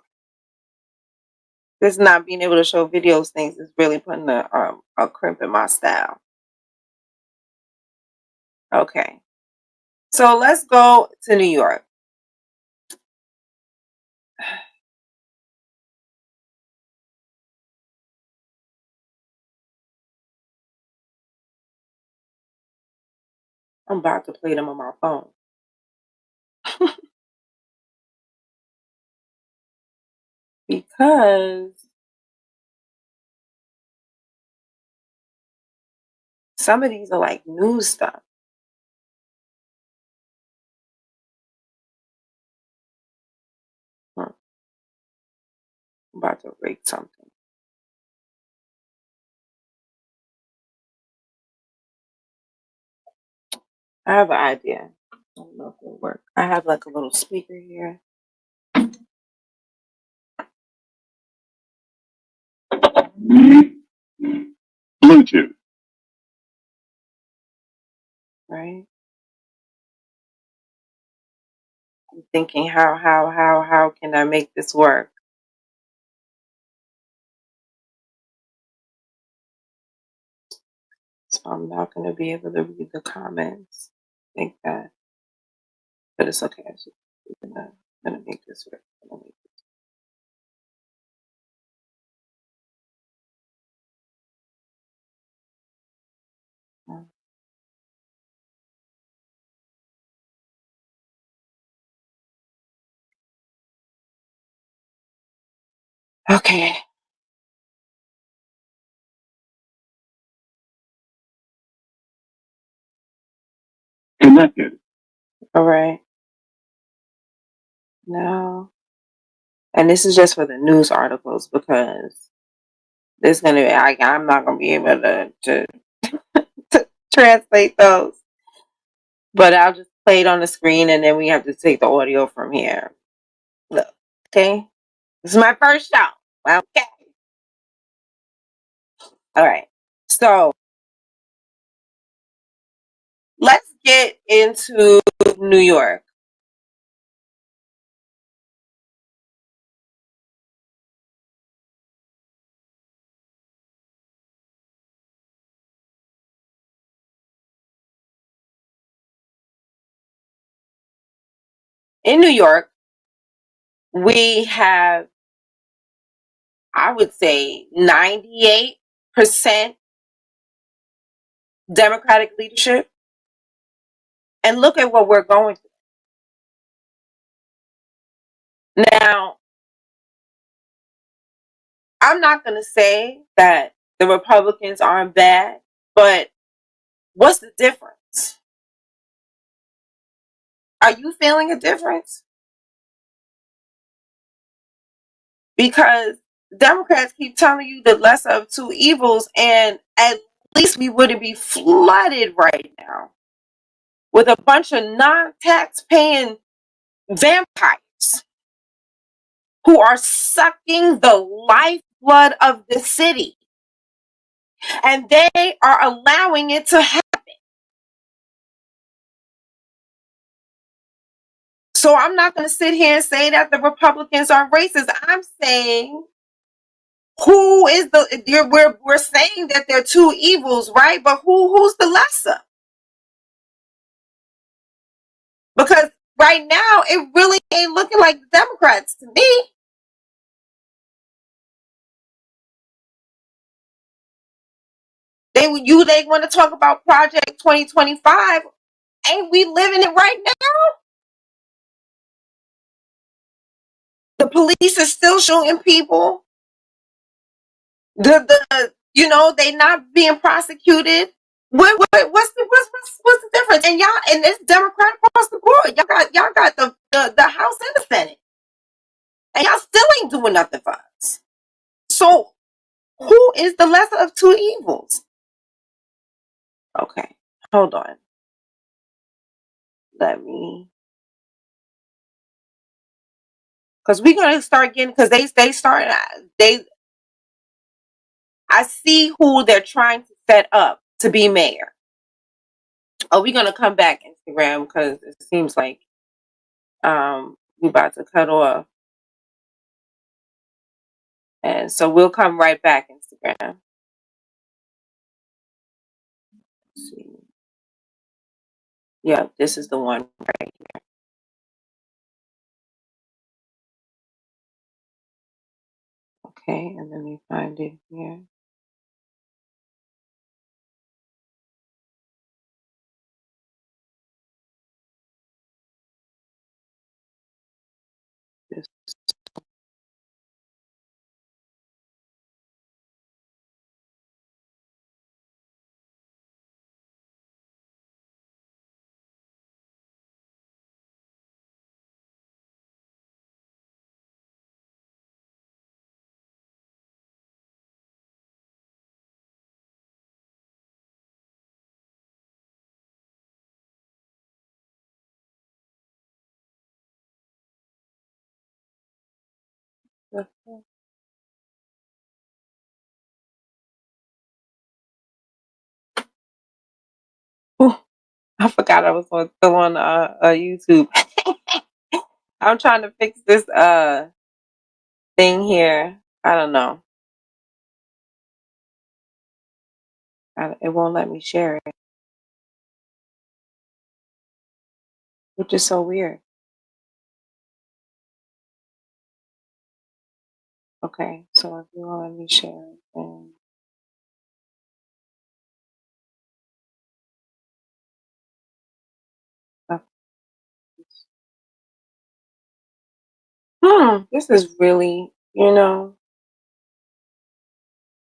this not being able to show videos things is really putting a crimp in my style. Okay. So let's go to New York. I'm about to play them on my phone. Because some of these are like news stuff. I'm about to rate something. I have an idea. I don't know if it'll work. I have like a little speaker here. Bluetooth. Right? I'm thinking how can I make this work? So I'm not gonna be able to read the comments. I think that, but it's okay. I'm gonna make this work. Okay. Connected. All right. Now, and this is just for the news articles because there's gonna be, I'm not gonna be able to to translate those. But I'll just play it on the screen and then we have to take the audio from here. Look, okay? This is my first show. Okay. All right. So let's get into New York. In New York, we have, I would say, 98% Democratic leadership. And look at what we're going through. Now, I'm not going to say that the Republicans aren't bad, but what's the difference? Are you feeling a difference? Because Democrats keep telling you the lesser of two evils, and at least we wouldn't be flooded right now with a bunch of non-tax paying vampires who are sucking the lifeblood of the city. And they are allowing it to happen. So I'm not going to sit here and say that the Republicans are racist. I'm saying who is we're saying that they're two evils, right? But who's the lesser? Because right now it really ain't looking like the Democrats to me. They want to talk about Project 2025. Ain't we living it right now? The police is still shooting people. They not being prosecuted. What's the difference? And it's Democrat across the board. Y'all got the House and the Senate, and y'all still ain't doing nothing for us. So who is the lesser of two evils? Okay, hold on. Let me, because we're gonna start getting, because they start they. I see who they're trying to set up to be mayor. Are we gonna come back Instagram, because it seems like we about to cut off, and so we'll come right back Instagram. Let's see. Yeah, this is the one right here. Okay, and let me find it here. This. Oh, I forgot I was still on YouTube. I'm trying to fix this thing here. I don't know. It won't let me share it, which is so weird. Okay, so if you won't let me share it, then this is really,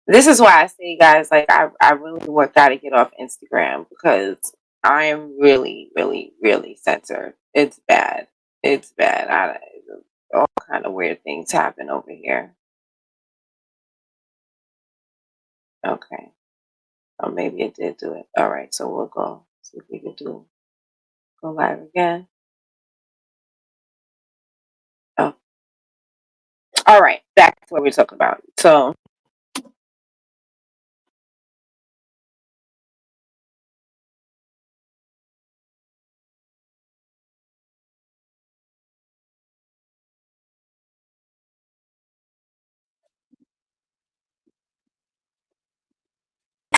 this is why I say, guys, like I really got to get off Instagram because I am really, really, really censored. It's bad. It's bad. All kind of weird things happen over here. Okay. Or maybe it did do it. All right, so we'll go see if we can go live again. Oh. All right, back to what we're talking about. So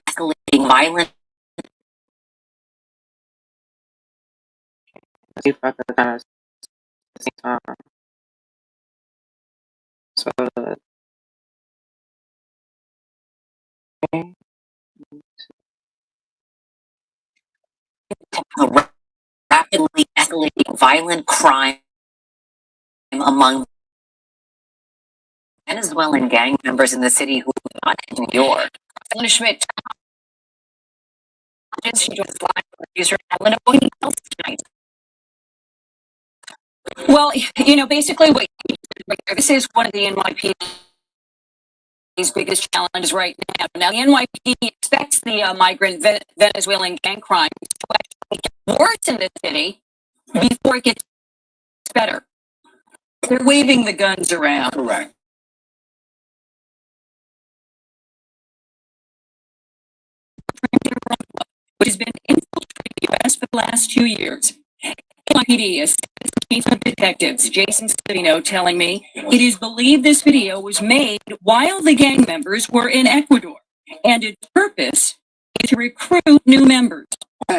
escalating violence. See if I can kind of so okay. Rapidly escalating violent crime among Venezuelan gang members in the city who got in New York. Senator Schmidt, she joins live producer Ellen else tonight. Well, basically, this is one of the NYPD's biggest challenges right now. Now, the NYPD expects the migrant Venezuelan gang crime to actually get worse in the city before it gets better. They're waving the guns around. Correct. Which has been infiltrating the U.S. for the last 2 years. NYPD is Chief of Detectives Jason Savino telling me it is believed this video was made while the gang members were in Ecuador, and its purpose is to recruit new members.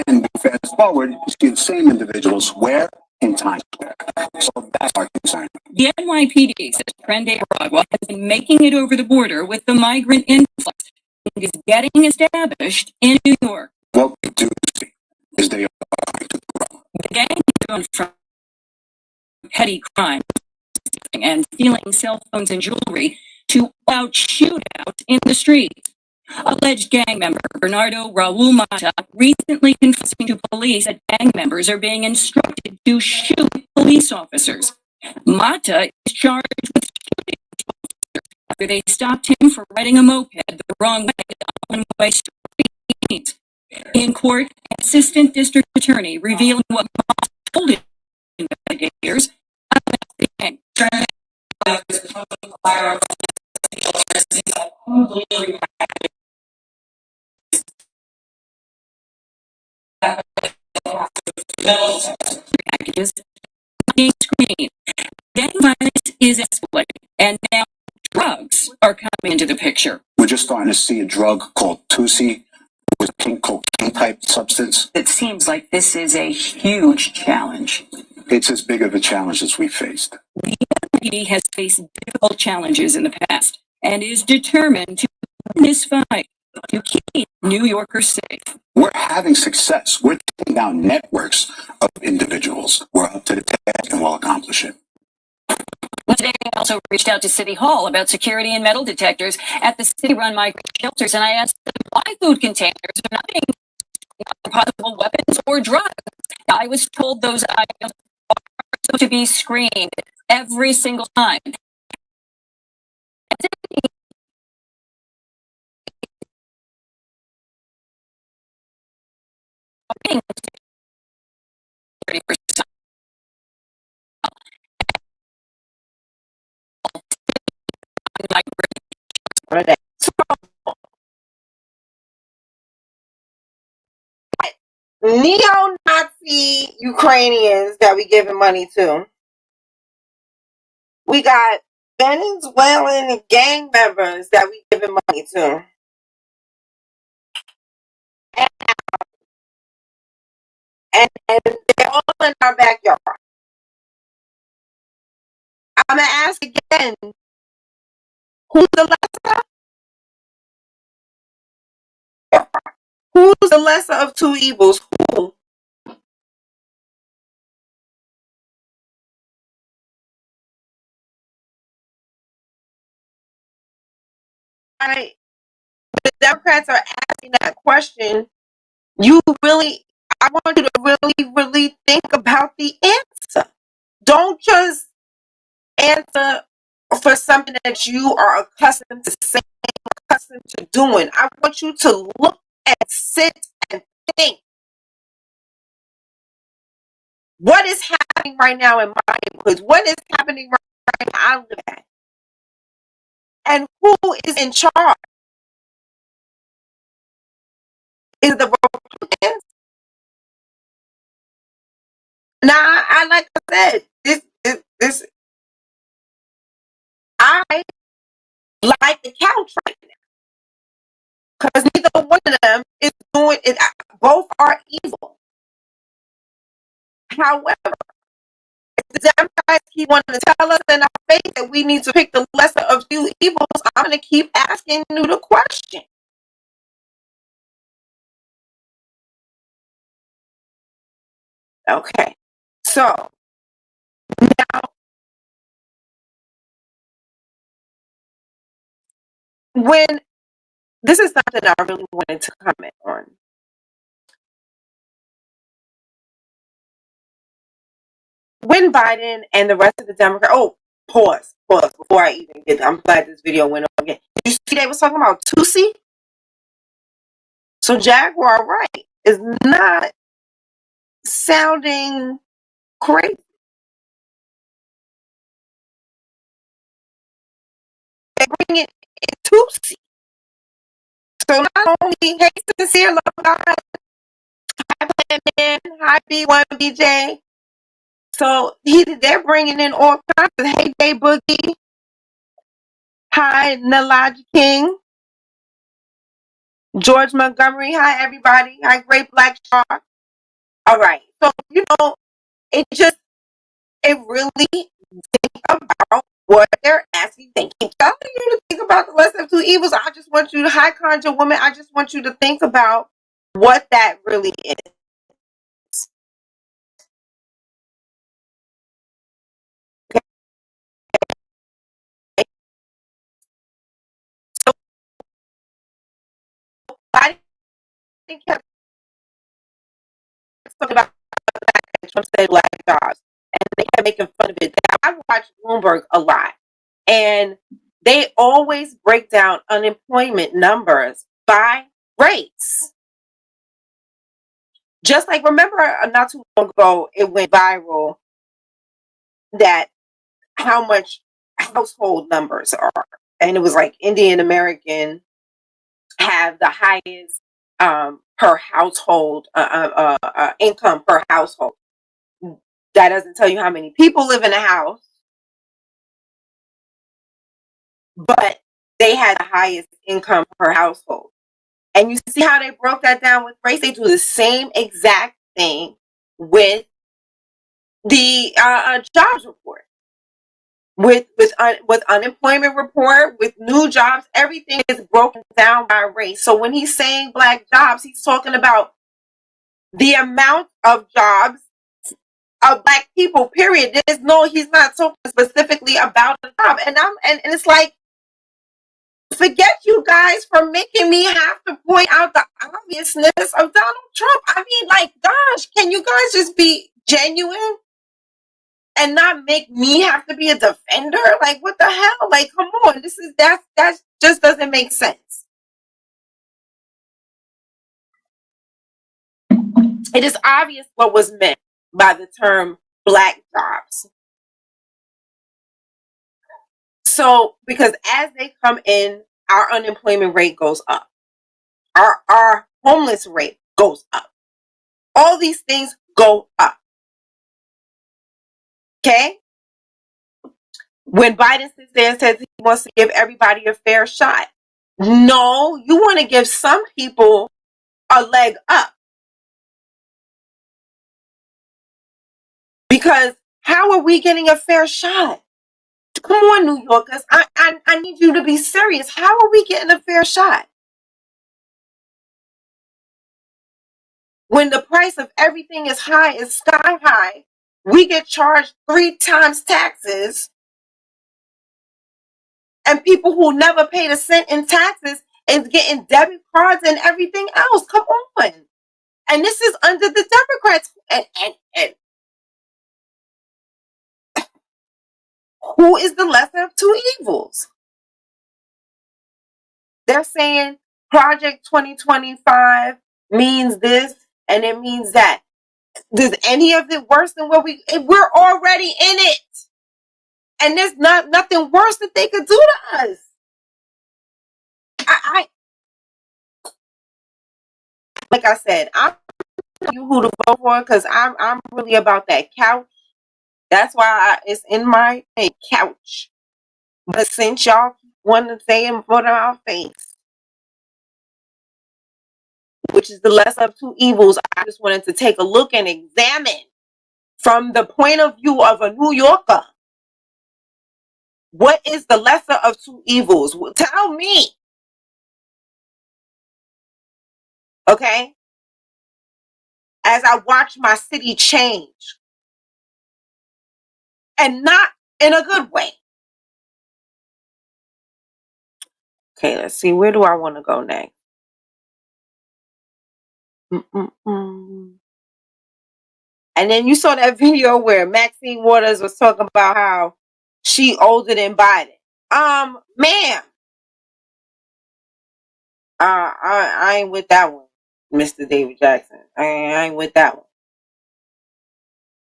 And fast forward, you see the same individuals where? In Times Square. So that's our concern. The NYPD says Prende Aragua has been making it over the border with the migrant influx and is getting established in New York. What we do see is they are the gang is going from petty crime and stealing cell phones and jewelry to out shootouts in the streets. Alleged gang member Bernardo Raul Mata recently confessing to police that gang members are being instructed to shoot police officers. Mata is charged with shooting after they stopped him for riding a moped the wrong way on a one-way street. In court, an assistant district attorney revealing what Mata told investigators about the gang. Packages being screened. Gang violence is escalating, and now drugs are coming into the picture. We're just starting to see a drug called Tusi was pink cocaine type substance. It seems like this is a huge challenge. It's as big of a challenge as we faced. He has faced difficult challenges in the past and is determined to win this fight to keep New Yorkers safe. We're having success. We're taking down networks of individuals. We're up to the task and we'll accomplish it. Well, today I also reached out to City Hall about security and metal detectors at the city-run migrant shelters, and I asked them why food containers are not being used for possible weapons or drugs. I was told those items are to be screened every single time. Neo-Nazi Ukrainians that we giving money to. We got Venezuelan gang members that we giving money to. And they're all in our backyard. I'm going to ask again, who's the lesser? Who's the lesser of two evils? Who? The Democrats are asking that question. I want you to really think about the answer. Don't just answer for something that you are accustomed to saying, accustomed to doing. I want you to look and sit and think. What is happening right now in my neighborhoods? What is happening right now I live at? And who is in charge? Is the Republicans? Now, I like I said, this I like the couch right now because neither one of them is doing it. Both are evil. However, if the Democrats keep wanting to tell us in our face that we need to pick the lesser of two evils, I'm going to keep asking you the question. Okay, so now when this is something I really wanted to comment on. When Biden and the rest of the Democrats, pause before I even get there. I'm glad this video went on again. Did you see they was talking about Tusi? So Jaguar Wright is not sounding crazy. They bring it in Tusi. So not only hey sincere love God, hi Plan Man, hi B1BJ. So they're bringing in all kinds of hey Day Boogie, hi Nalaji King, George Montgomery, hi everybody, hi Great Black Shark. All right, so it really think about what they're actually thinking. Telling you to think about the lesser of two evils. I just want you to, high conjure woman, I just want you to think about what that really is. Okay. So I think something about the fact that Trump said black jobs, and they kept making fun of it. I watch Bloomberg a lot, and they always break down unemployment numbers by race. Just like, remember not too long ago, it went viral that how much household numbers are. And it was like Indian American have the highest per household income per household. That doesn't tell you how many people live in a house, but they had the highest income per household. And you see how they broke that down with race? They do the same exact thing with the jobs report, with unemployment report, with new jobs. Everything is broken down by race. So when he's saying black jobs, he's talking about the amount of jobs of black people. Period. He's not talking specifically about a job. And it's like, forget you guys for making me have to point out the obviousness of Donald Trump. I mean, like, gosh, can you guys just be genuine and not make me have to be a defender? Like, what the hell? Like, come on. That just doesn't make sense. It is obvious what was meant by the term black jobs. So, because as they come in, our unemployment rate goes up. Our homeless rate goes up. All these things go up. Okay? When Biden sits there and says he wants to give everybody a fair shot. No, you want to give some people a leg up. Because how are we getting a fair shot? Come on, New Yorkers. I need you to be serious. How are we getting a fair shot? When the price of everything is sky high, we get charged 3 times taxes, and people who never paid a cent in taxes is getting debit cards and everything else. Come on. And this is under the Democrats. And who is the lesser of two evils? They're saying Project 2025 means this and it means that. Does any of it worse than what we're already in it? And there's nothing worse that they could do to us. Like I said, I'm telling you who to vote for, because I'm really about that couch. That's why it's in my couch. But since y'all want to say in front of our face, which is the lesser of two evils, I just wanted to take a look and examine from the point of view of a New Yorker. What is the lesser of two evils? Tell me. Okay? As I watch my city change. And not in a good way. Okay, let's see. Where do I want to go next? And then you saw that video where Maxine Waters was talking about how she older than Biden. Ma'am. I ain't with that one, Mr. David Jackson. I ain't with that one.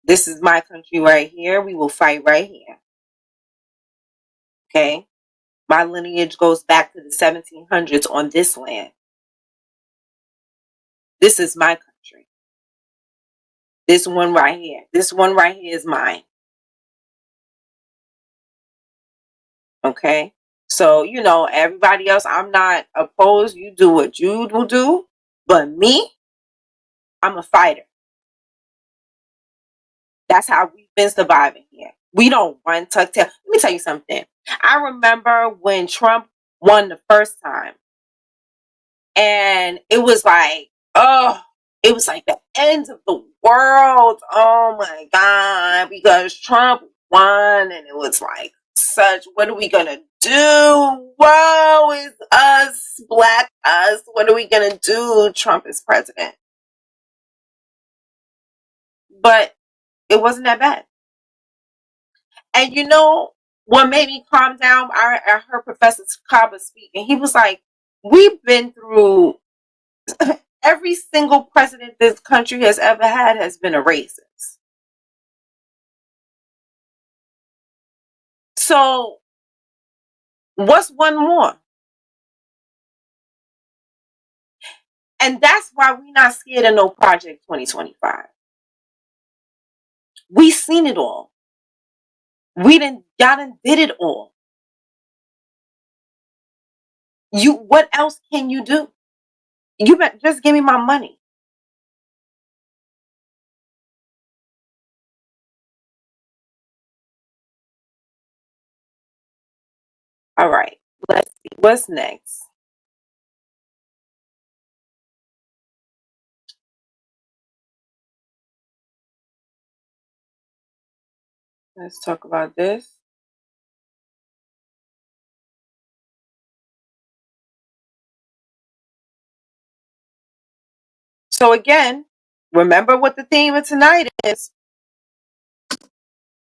This is my country right here. We will fight right here. Okay? My lineage goes back to the 1700s on this land. This is my country. This one right here. This one right here is mine. Okay? So, everybody else, I'm not opposed. You do what you will do. But me, I'm a fighter. That's how we've been surviving here. We don't run, tuck tail. Let me tell you something. I remember when Trump won the first time. And it was like, it was like the end of the world. Oh my God. Because Trump won, and it was like, what are we gonna do? Woe is us, black us. What are we gonna do? Trump is president. But it wasn't that bad. And what made me calm down? I heard Professor Kaba speak, and he was like, we've been through every single president this country has ever had has been a racist. So what's one more? And that's why we're not scared of no Project 2025. We seen it all. Y'all done did it all. What else can you do? You better just give me my money. All right, let's see what's next. Let's talk about this. So again, remember what the theme of tonight is.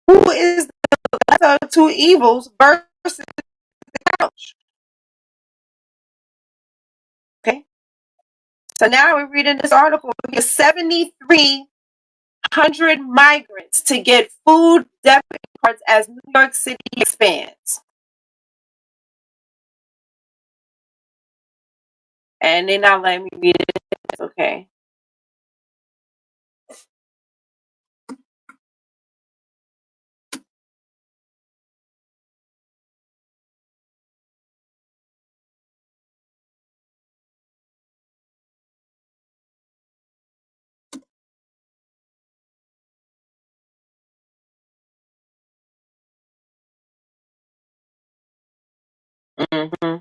Who is the lesser of two evils versus the couch? Okay. So now we're reading this article. Here's 7,300 migrants to get food debit cards as New York City expands. And they're not letting me read it. It's okay. Mm-hmm.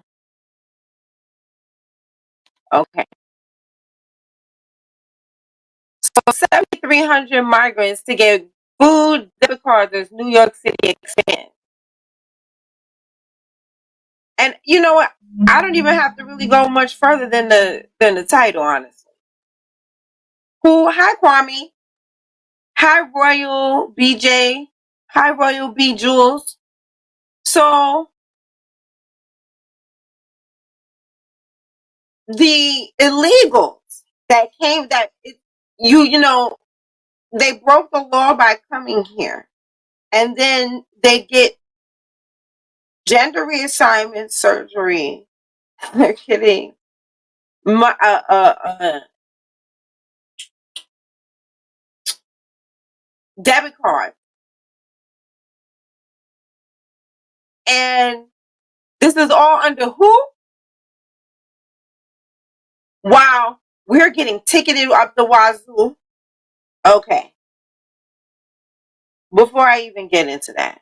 Okay. So 7,300 migrants to get food debit cards as New York City expands. And you know what? I don't even have to really go much further than the title, honestly. Hi Kwame. Hi Royal BJ. Hi Royal B Jules. So the illegals that came they broke the law by coming here, and then they get gender reassignment surgery. They're kidding. Debit card. And this is all under who? Wow, we're getting ticketed up the wazoo. Okay. Before I even get into that.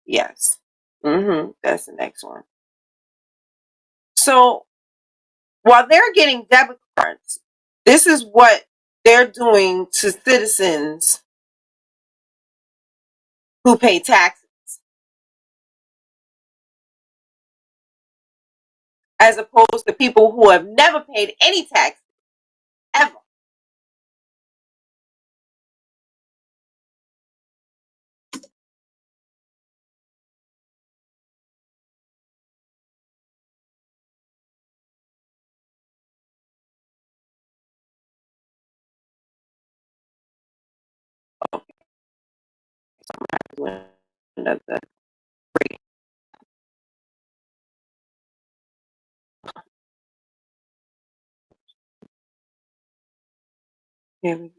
Yes. That's the next one. So while they're getting debit cards, this is what they're doing to citizens who pay taxes, as opposed to people who have never paid any tax ever. Okay. So I'm going to do another break. Here we go.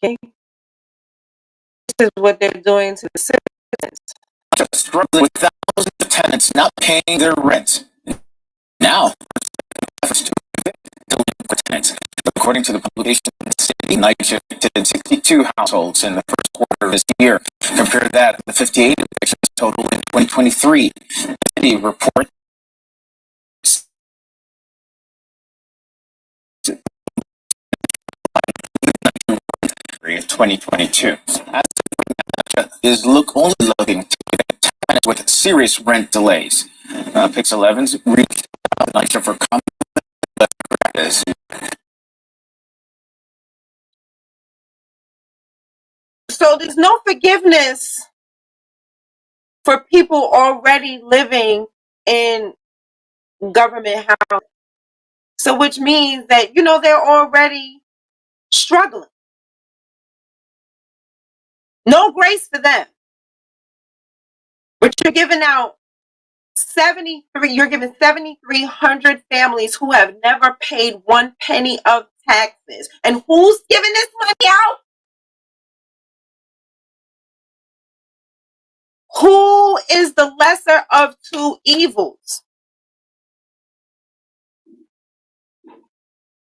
Okay. This is what they're doing to the citizens. Struggling with thousands of tenants not paying their rent. Now, efforts to evict delinquent tenants. According to the publication, the city night evicted 62 households in the first quarter of this year. Compare that to the 58 evictions total in 2023. The city reports of 2022. As is only looking to evict tenants with serious rent delays. Pix 11's reached out nicer for comment, but practice. So there's no forgiveness for people already living in government housing. So which means that, they're already struggling. No grace for them. But you're giving 7,300 families who have never paid 1 penny of taxes. And who's giving this money out? Who is the lesser of two evils?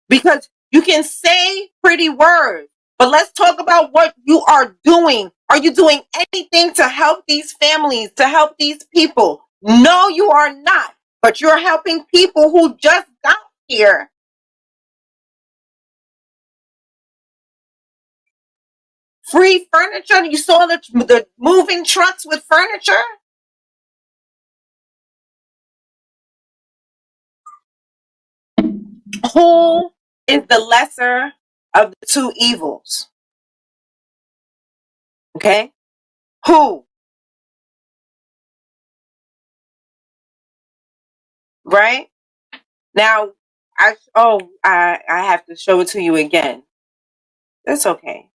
Because you can say pretty words, but let's talk about what you are doing. Are you doing anything to help these families, to help these people? No, you are not. But you're helping people who just got here. Free furniture. You saw the moving trucks with furniture. Who is the lesser of the two evils? Okay? Who? Right? Now, I have to show it to you again. That's okay.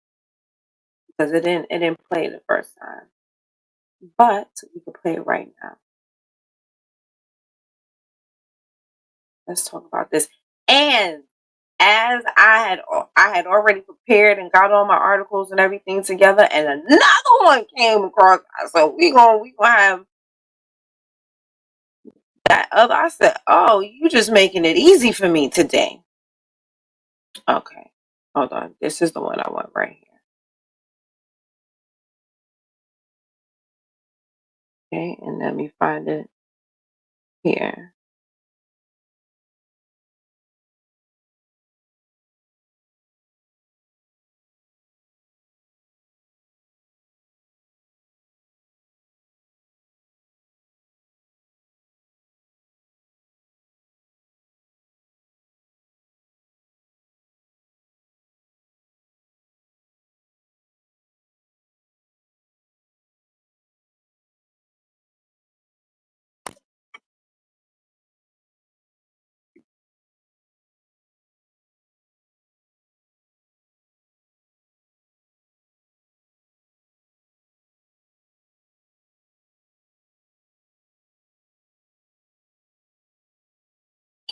Because it didn't play the first time. But we can play it right now. Let's talk about this. And as I had already prepared and got all my articles and everything together, and another one came across. So we gonna have that other. I said, "Oh, you just making it easy for me today." Okay, hold on. This is the one I want right here. Okay, and let me find it here.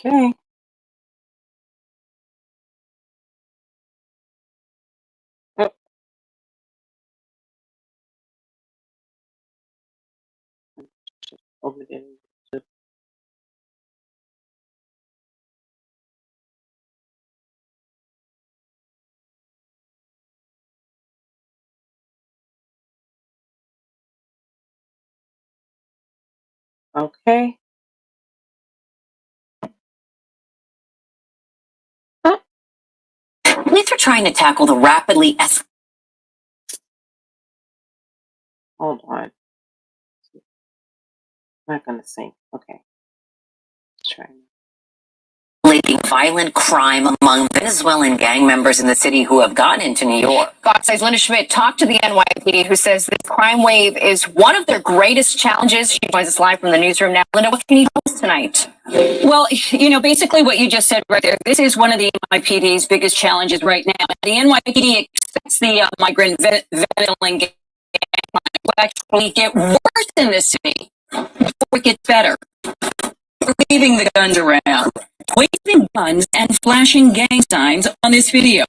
Okay. Oh, over there. Okay. Police are trying to tackle the rapidly Hold on. Not gonna sing. Okay. Let's try. escalating violent crime among Venezuelan gang members in the city who have gotten into New York. Fox 6's Linda Schmidt talked to the NYPD, who says this crime wave is one of their greatest challenges. She joins us live from the newsroom now. Linda, what can you tell us tonight? Well, basically what you just said right there, this is one of the NYPD's biggest challenges right now. The NYPD expects the migrant Venezuelan gang will actually get worse in the city before it gets better. Leaving the guns around, waving guns and flashing gang signs on this video.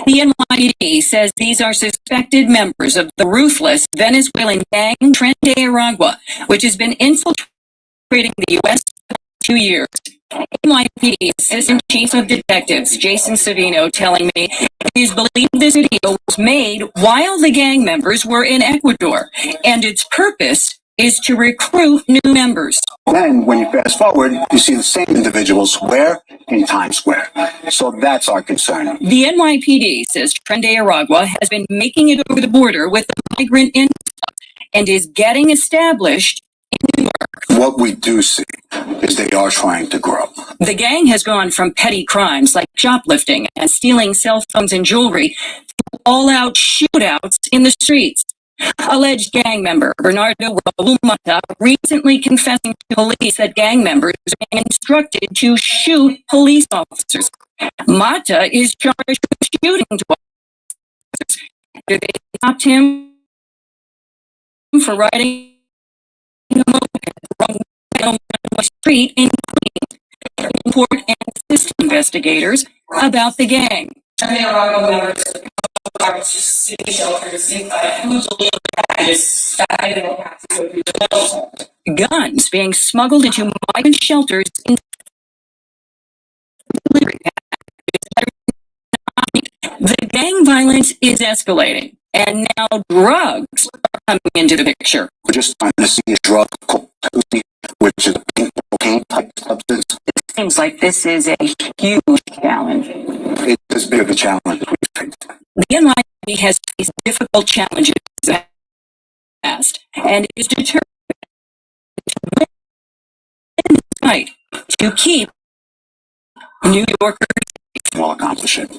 The NYPD says these are suspected members of the ruthless Venezuelan gang Tren de Aragua, which has been infiltrating the U.S. for 2 years. NYPD Assistant Chief of Detectives Jason Savino telling me it is believed this video was made while the gang members were in Ecuador, and its purpose is to recruit new members. Then, when you fast forward, you see the same individuals where? In Times Square. So that's our concern. The NYPD says Tren de Aragua has been making it over the border with the migrant influx and is getting established in New York. What we do see is they are trying to grow. The gang has gone from petty crimes like shoplifting and stealing cell phones and jewelry to all-out shootouts in the streets. Alleged gang member Bernardo Raul Mata recently confessing to police that gang members are being instructed to shoot police officers. Mata is charged with shooting 2 officers after they stopped him for riding a moped wrong way on the street in Queens. Report and assist investigators about the gang. Guns being smuggled into migrant shelters in the gang violence is escalating, and now drugs are coming into the picture. We're just trying to see a drug called Pussy, which is a pink cocaine type substance. It seems like this is a huge challenge. It's as big of a challenge as we faced. The NYPD has faced difficult challenges in the past, and is determined to win this fight to keep New Yorkers. We'll accomplish it.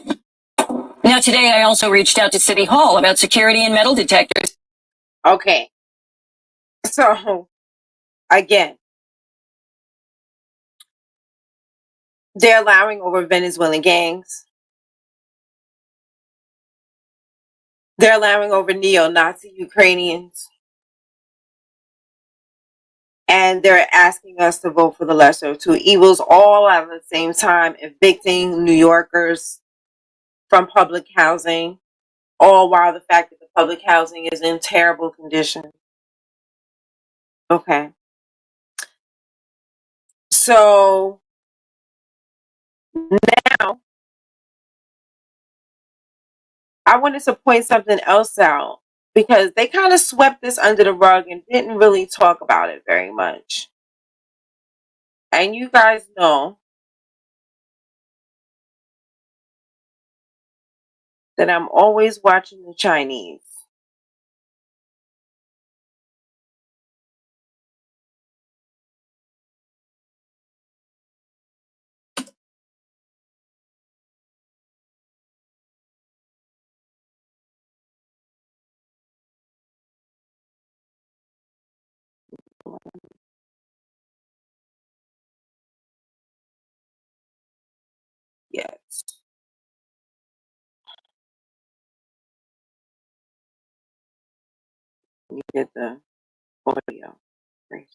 Now, today I also reached out to City Hall about security and metal detectors. Okay. So, again, they're allowing over Venezuelan gangs. They're allowing over neo-Nazi Ukrainians. And they're asking us to vote for the lesser of two evils, all at the same time evicting New Yorkers from public housing, all while the fact that the public housing is in terrible condition. Okay. So now I wanted to point something else out, because they kind of swept this under the rug and didn't really talk about it very much. And you guys know that I'm always watching the Chinese. Yes. You get the audio. Great.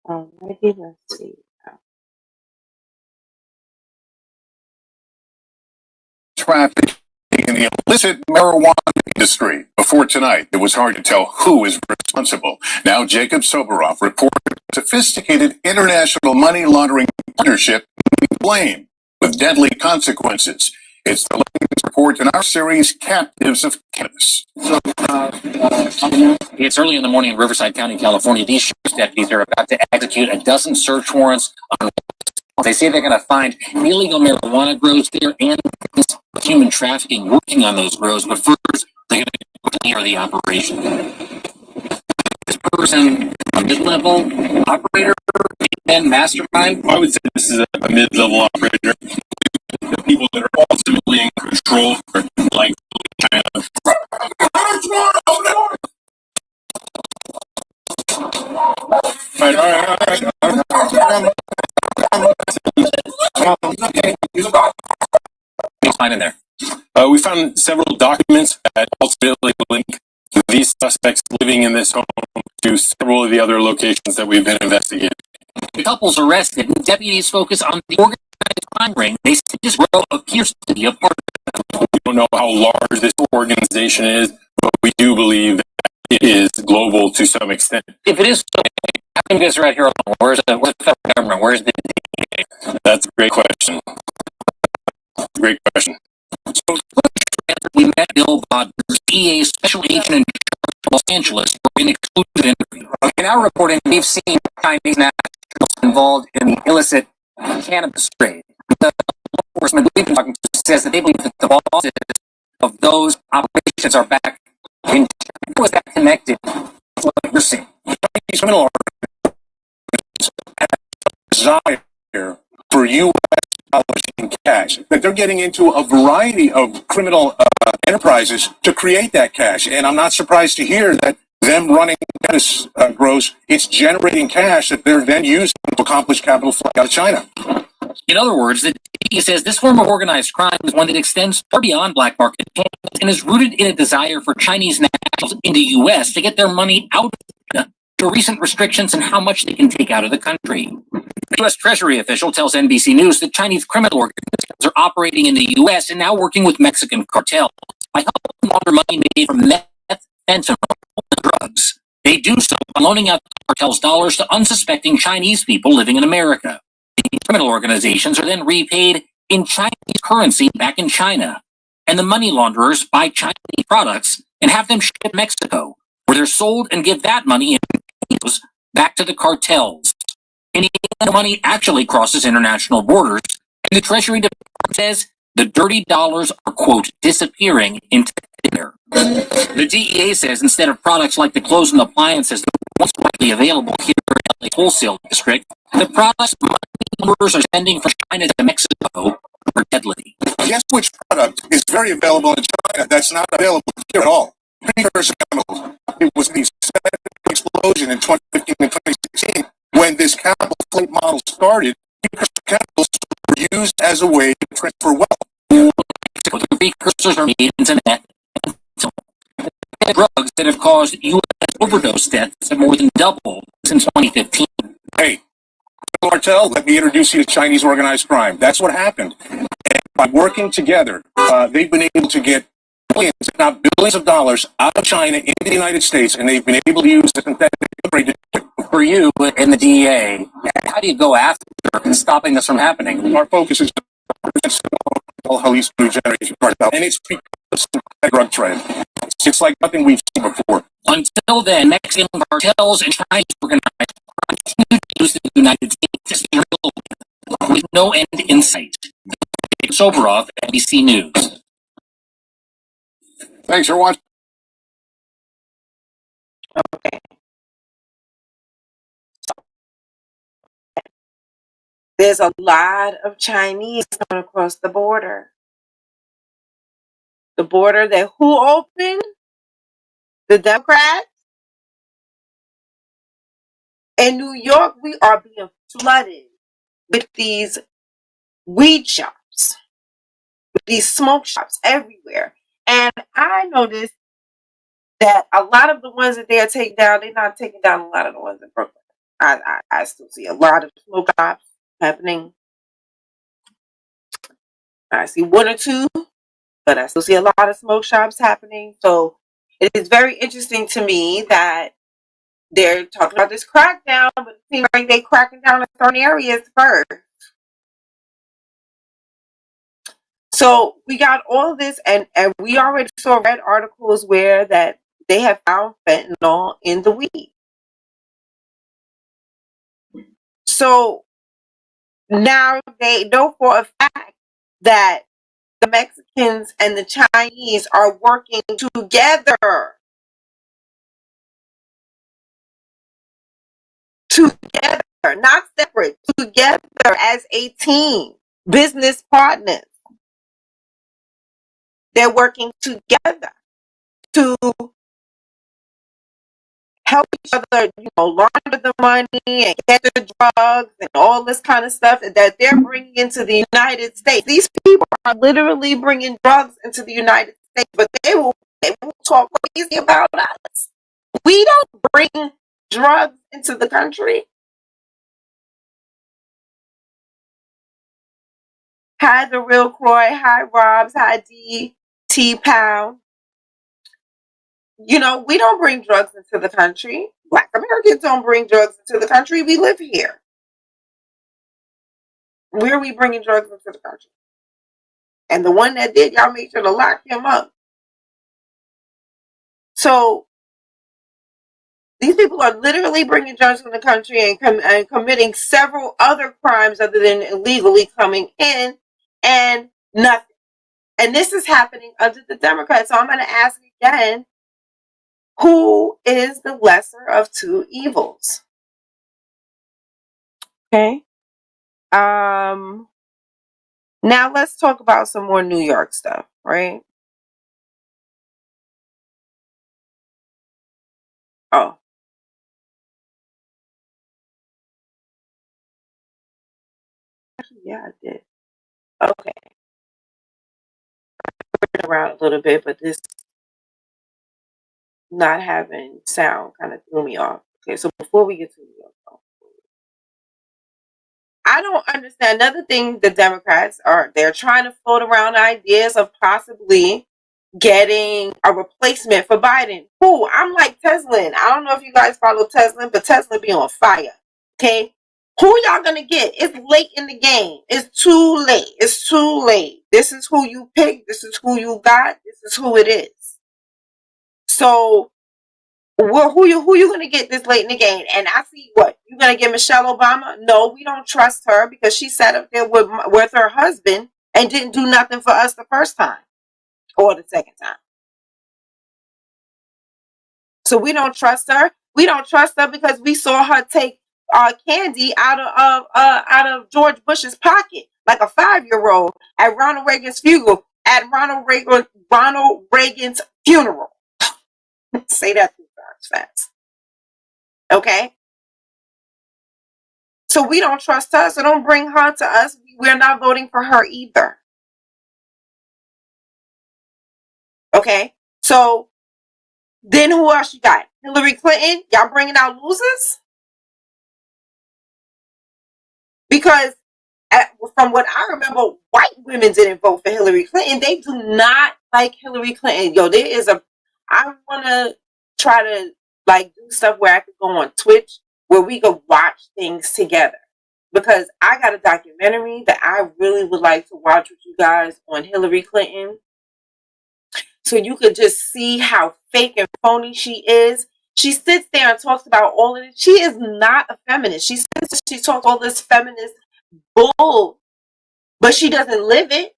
Alrighty, let's see. Traffic in the illicit marijuana industry. Before tonight, it was hard to tell who is responsible. Now, Jacob Soboroff reported a sophisticated international money laundering partnership blame with deadly consequences. It's the latest report in our series, Captives of Cannabis. It's early in the morning in Riverside County, California. These sheriff's deputies are about to execute a dozen search warrants on. They say they're going to find illegal marijuana grows there and human trafficking working on those grows. But first, they're going to clear the operation. This person, a mid-level operator and mastermind. I would say this is a mid-level operator. The people that are ultimately in control are like China. Find in there. We found several documents that ultimately link these suspects living in this home to several of the other locations that we've been investigating. The couple's arrested, and deputies focus on the organized crime ring. They say this row appears to be a part of it. We don't know how large this organization is, but we do believe that it is global to some extent. If it is, How come you guys are right here alone? Where's the federal government? Where's the DEA? That's a great question. Great question. So we met Bill Bodner, DEA special agent in Los Angeles, for an exclusive interview. In our reporting, we've seen Chinese nationals involved in the illicit cannabis trade. The law enforcement we've been talking to says that they believe that the bosses of those operations are back in China. How is that connected to what you're seeing? Chinese criminal desire for U.S. dollars in cash, that they're getting into a variety of criminal enterprises to create that cash. And I'm not surprised to hear that them running cannabis grows, it's generating cash that they're then using to accomplish capital flight out of China. In other words, the DEA says this form of organized crime is one that extends far beyond black market payments and is rooted in a desire for Chinese nationals in the U.S. to get their money out of China to recent restrictions on how much they can take out of the country. A U.S. Treasury official tells NBC News that Chinese criminal organizations are operating in the U.S. and now working with Mexican cartels by helping launder money made from meth, fentanyl, and drugs. They do so by loaning out cartels' dollars to unsuspecting Chinese people living in America. These criminal organizations are then repaid in Chinese currency back in China, and the money launderers buy Chinese products and have them shipped to Mexico, where they're sold and give that money in pesos back to the cartels. And the money actually crosses international borders, and the Treasury Department says the dirty dollars are, quote, disappearing into thin air. The DEA says instead of products like the clothes and appliances that are once widely available here in the wholesale district, the products money launderers are sending from China to Mexico are deadly. Guess which product is very available in China that's not available here at all? Precursor chemicals. It was the sudden explosion in 2015 and 2016 when this capital flight model started. Precursor chemicals were used as a way to transfer wealth. The precursors are made into meth and drugs that have caused U.S. overdose deaths have more than doubled since 2015. Hey, cartel, let me introduce you to Chinese organized crime. That's what happened. And by working together, they've been able to get billions, if not billions of dollars out of China into the United States, and they've been able to use the synthetic trade. For you and the DEA, how do you go after stopping this from happening? Our focus is Jalisco Generation Cartel, and it's because of the drug trade. It's like nothing we've seen before. Until then, Mexican cartels and Chinese organized crime continue to use the United States as their middleman, with no end in sight. Jacob Soboroff, NBC News. Thanks for watching. Okay. There's a lot of Chinese coming across the border. The border that who opened? The Democrats? In New York, we are being flooded with these weed shops, with these smoke shops everywhere. And I noticed that a lot of the ones that they are taking down, they're not taking down a lot of the ones in Brooklyn. I still see a lot of smoke shops happening. I see one or two, but I still see a lot of smoke shops happening. So it is very interesting to me that they're talking about this crackdown, but it seems like they're cracking down in certain areas first. So we got all of this, and we already read articles where that they have found fentanyl in the weed. So now they know for a fact that the Mexicans and the Chinese are working together. Together, not separate, together as a team, business partners. They're working together to help each other, launder the money and get the drugs and all this kind of stuff that they're bringing into the United States. These people are literally bringing drugs into the United States, but they will talk crazy about us. We don't bring drugs into the country. Hi, The Real Croy. Hi, Robs. Hi, D. T. Pound. You know, we don't bring drugs into the country. Black Americans don't bring drugs into the country. We live here. Where are we bringing drugs into the country? And the one that did, y'all made sure to lock him up. So these people are literally bringing drugs in the country and committing several other crimes other than illegally coming in, and nothing. And this is happening under the Democrats. So I'm going to ask again, who is the lesser of two evils? Okay. Now let's talk about some more New York stuff, right? Oh. Actually, yeah, I did. Okay. Around a little bit, but this not having sound kind of threw me off. Okay, so before we get to New York, I don't understand. Another thing the Democrats are, they're trying to float around ideas of possibly getting a replacement for Biden. Who? I'm like Tesla. I don't know if you guys follow Tesla, but Tesla be on fire. Okay? Who y'all gonna get? It's late in the game. It's too late. It's too late. This is who you pick. This is who you got. This is who it is. So, well, who you gonna get this late in the game? And I see what you gonna get Michelle Obama. No, we don't trust her because she sat up there with her husband and didn't do nothing for us the first time or the second time. So we don't trust her. We don't trust her because we saw her take candy out of George Bush's pocket like a 5-year-old at Ronald Reagan's funeral. At Ronald Reagan's funeral. Say that 3 times fast. Okay. So we don't trust her. So don't bring her to us. We're not voting for her either. Okay. So then who else you got? Hillary Clinton. Y'all bringing out losers? Because from what I remember, white women didn't vote for Hillary Clinton. They do not like Hillary Clinton. Yo, I want to try to like do stuff where I could go on Twitch where we could watch things together. Because I got a documentary that I really would like to watch with you guys on Hillary Clinton. So you could just see how fake and phony she is. She sits there and talks about all of it. She is not a feminist. She talks all this feminist bull, but she doesn't live it.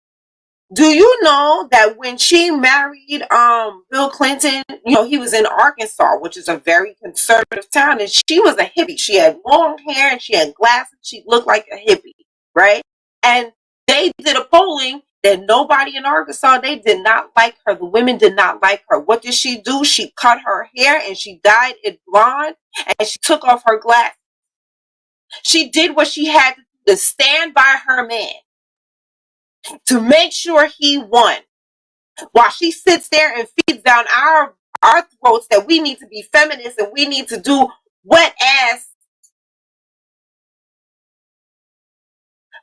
Do you know that when she married Bill Clinton, you know, he was in Arkansas, which is a very conservative town, and she was a hippie. She had long hair and she had glasses. She looked like a hippie, right? And they did a polling that nobody in Arkansas, they did not like her. The women did not like her. What did she do? She cut her hair and she dyed it blonde and she took off her glasses. She did what she had to stand by her man to make sure he won, while she sits there and feeds down our throats that we need to be feminists and we need to do wet ass.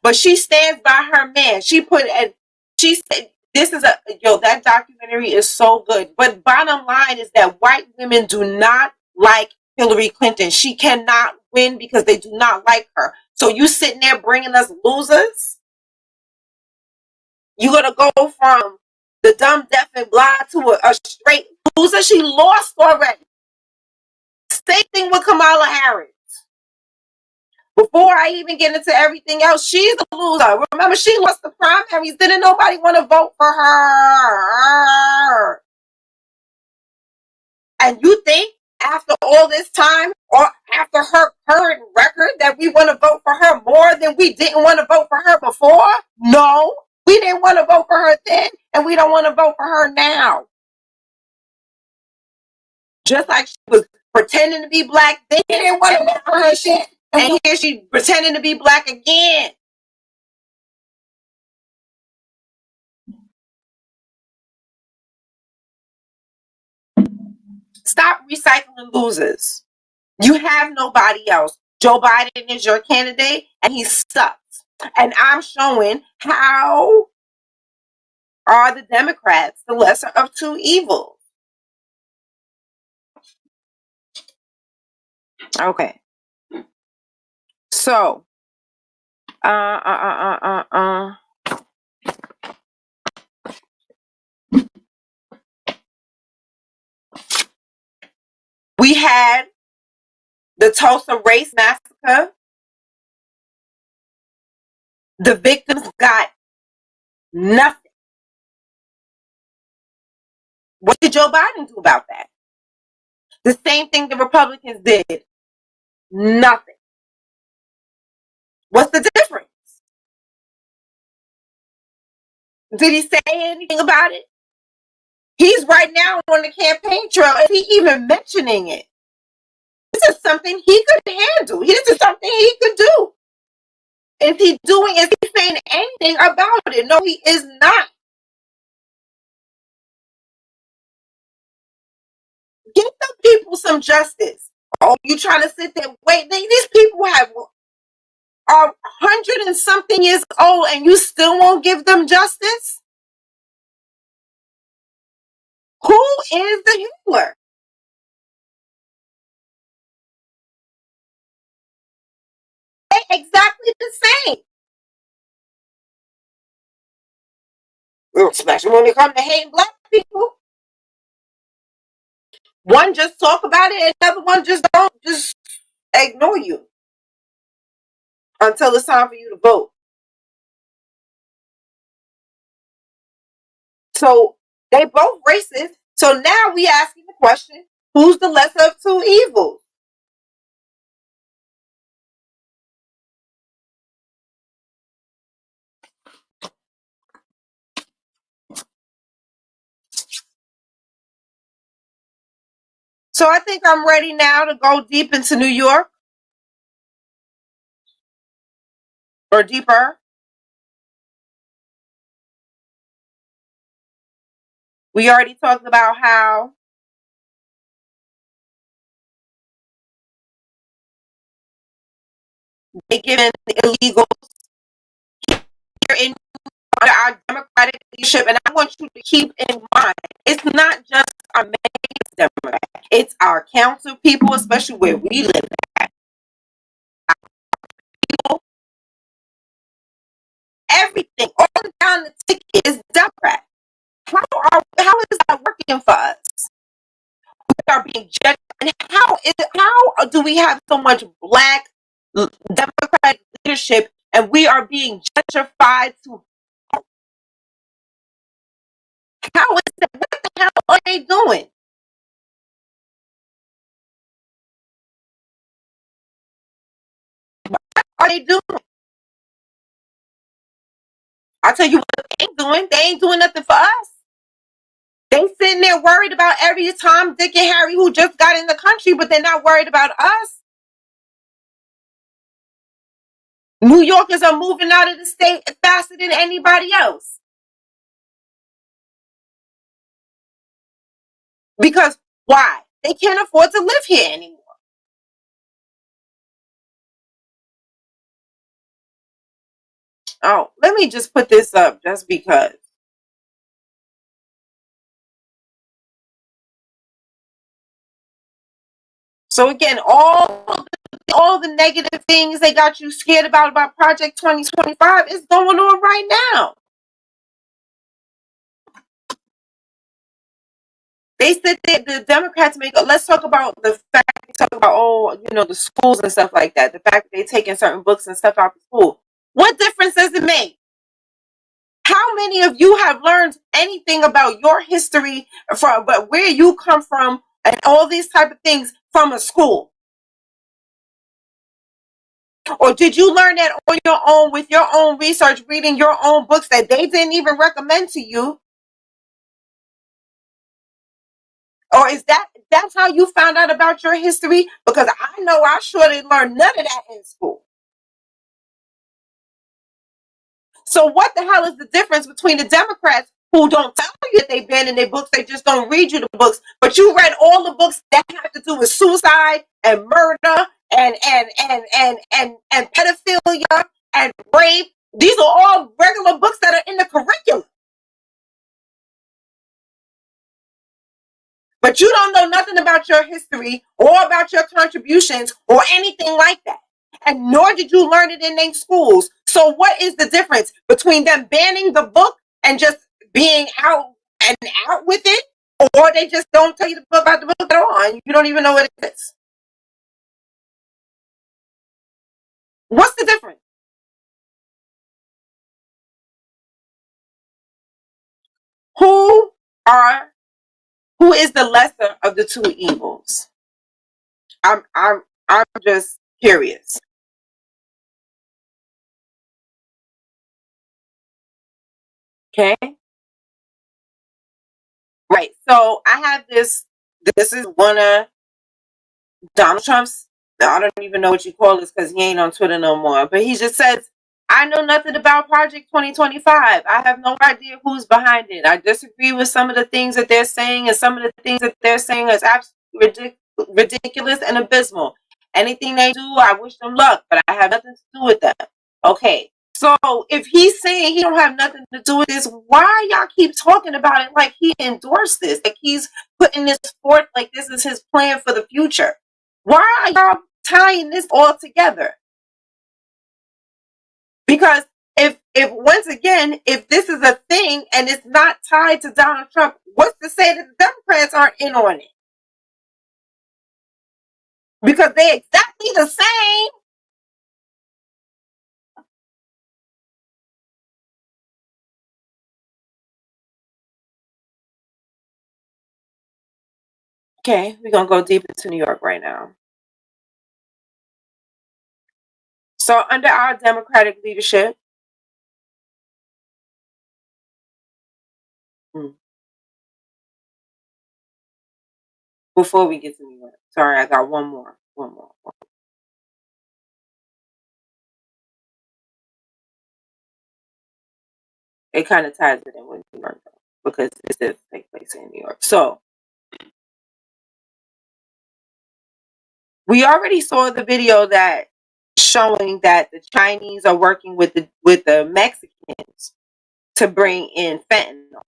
But she stands by her man. She said, this is that documentary is so good. But bottom line is that white women do not like Hillary Clinton. She cannot win because they do not like her. So you sitting there bringing us losers? You're going to go from the dumb, deaf, and blind to a straight loser? She lost already. Same thing with Kamala Harris. Before I even get into everything else, she's a loser. Remember, she lost the primaries. Didn't nobody want to vote for her? And you think after all this time, or after her current record, that we want to vote for her more than we didn't want to vote for her before? No. We didn't want to vote for her then, and we don't want to vote for her now. Just like she was pretending to be black, they didn't want to vote for her shit. And here she's pretending to be black again. Stop recycling losers. You have nobody else. Joe Biden is your candidate, and he sucks. And I'm showing how are the Democrats the lesser of two evils. Okay. So, we had the Tulsa Race Massacre. The victims got nothing. What did Joe Biden do about that? The same thing the Republicans did. Nothing. What's the difference? Did he say anything about it? He's right now on the campaign trail. Is he even mentioning it? This is something he could handle. This is something he could do. Is he saying anything about it? No, he is not. Get the people some justice. Oh, you trying to sit there? Wait, these people are 100 and something years old, and you still won't give them justice? Who is the Hitler? They're exactly the same. Especially when it comes to hating black people. One just talk about it, and another one just don't, just ignore you until it's time for you to vote. So they both racist. So now we asking the question, who's the lesser of two evils? So I think I'm ready now to go deep into New York. Or deeper. We already talked about how they given illegals here in our Democratic leadership, and I want you to keep in mind, it's not just our main Democrat, it's our council people, especially where we live at. People, everything, all down the ticket is Democrat. How is that working for us? We are being judged, and how do we have so much black Democratic leadership, and we are being gentrified to? How is that? What the hell are they doing? What are they doing? I'll tell you what they ain't doing. They ain't doing nothing for us. They sitting there worried about every Tom, Dick, and Harry who just got in the country, but they're not worried about us. New Yorkers are moving out of the state faster than anybody else. Because why? They can't afford to live here anymore. Oh, let me just put this up just because. So again, all the negative things they got you scared about Project 2025 is going on right now. They said that the Democrats let's talk about the fact they talk about, the schools and stuff like that. The fact that they're taking certain books and stuff out of school. What difference does it make? How many of you have learned anything about your history but where you come from and all these type of things from a school? Or did you learn that on your own with your own research, reading your own books that they didn't even recommend to you? Or is that's how you found out about your history? Because I know I sure didn't learn none of that in school. So what the hell is the difference between the Democrats who don't tell you that they banned in their books, they just don't read you the books, but you read all the books that have to do with suicide and murder and pedophilia and rape? These are all regular books that are in the curriculum. But you don't know nothing about your history or about your contributions or anything like that. And nor did you learn it in their schools. So what is the difference between them banning the book and just being out with it? Or they just don't tell you about the book at all and you don't even know what it is? What's the difference? Who is the lesser of the two evils? I'm just curious. Okay. Right. So I have this is one of Donald Trump's, I don't even know what you call this because he ain't on Twitter no more. But he just says, I know nothing about Project 2025. I have no idea who's behind it. I disagree with some of the things that they're saying, and some of the things that they're saying is absolutely ridiculous and abysmal. Anything they do, I wish them luck, but I have nothing to do with that. Okay. So if he's saying he don't have nothing to do with this, why y'all keep talking about it like he endorsed this? Like he's putting this forth like this is his plan for the future. Why are y'all tying this all together? Because if once again, if this is a thing and it's not tied to Donald Trump, what's to say that the Democrats aren't in on it? Because they're exactly the same. Okay, we're going to go deep into New York right now. So under our Democratic leadership, before we get to New York, sorry, I got one more. It kind of ties it in with New York though, because this did take place in New York. So we already saw the video that showing that the Chinese are working with the Mexicans to bring in fentanyl.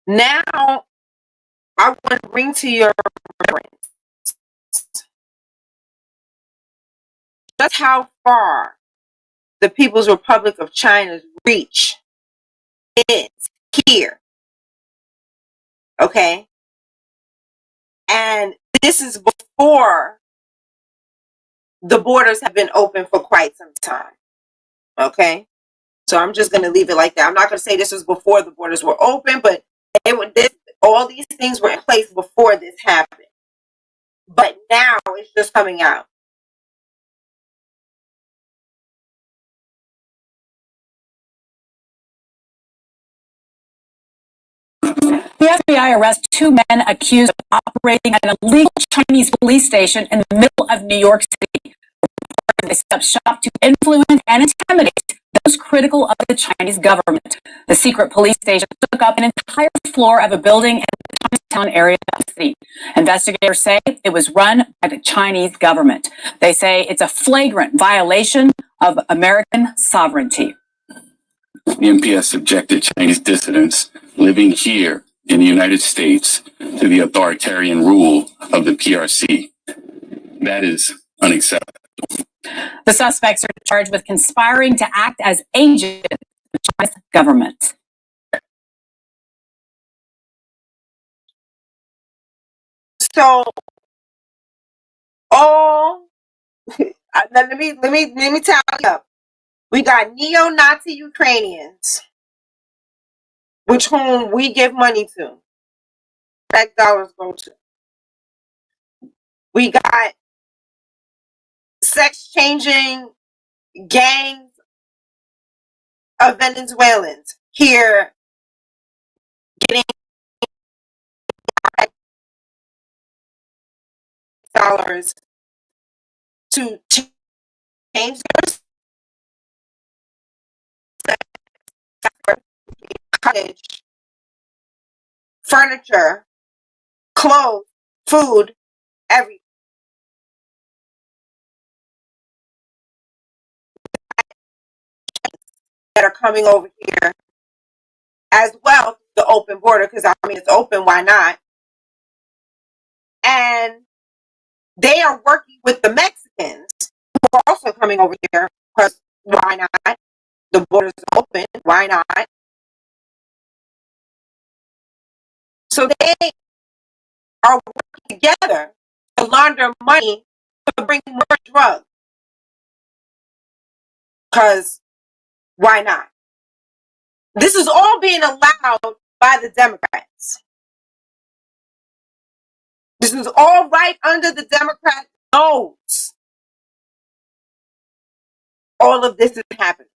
Now, I want to bring to your remembrance just how far the People's Republic of China's reach is here. Okay? And this is before the borders have been open for quite some time. Okay? So I'm just going to leave it like that. I'm not going to say this was before the borders were open, but all these things were in place before this happened. But now it's just coming out. The FBI arrests two men accused of operating an illegal Chinese police station in the middle of New York City. They set up shop to influence and intimidate those critical of the Chinese government. The secret police station took up an entire floor of a building in the Chinatown area of the city. Investigators say it was run by the Chinese government. They say it's a flagrant violation of American sovereignty. The MPS subjected Chinese dissidents living here in the United States to the authoritarian rule of the PRC. That is unacceptable. The suspects are charged with conspiring to act as agents of the Chinese government. So, let me tell you. We got neo-Nazi Ukrainians, which whom we give money to. That dollars go to. We got sex-changing gangs of Venezuelans here getting dollars to change their cottage, furniture, clothes, food, everything. That are coming over here as well, the open border, because I mean, it's open, why not? And they are working with the Mexicans who are also coming over here, because why not? The border's open, why not? So they are working together to launder money to bring more drugs. Because why not? This is all being allowed by the Democrats. This is all right under the Democrat nose. All of this is happening.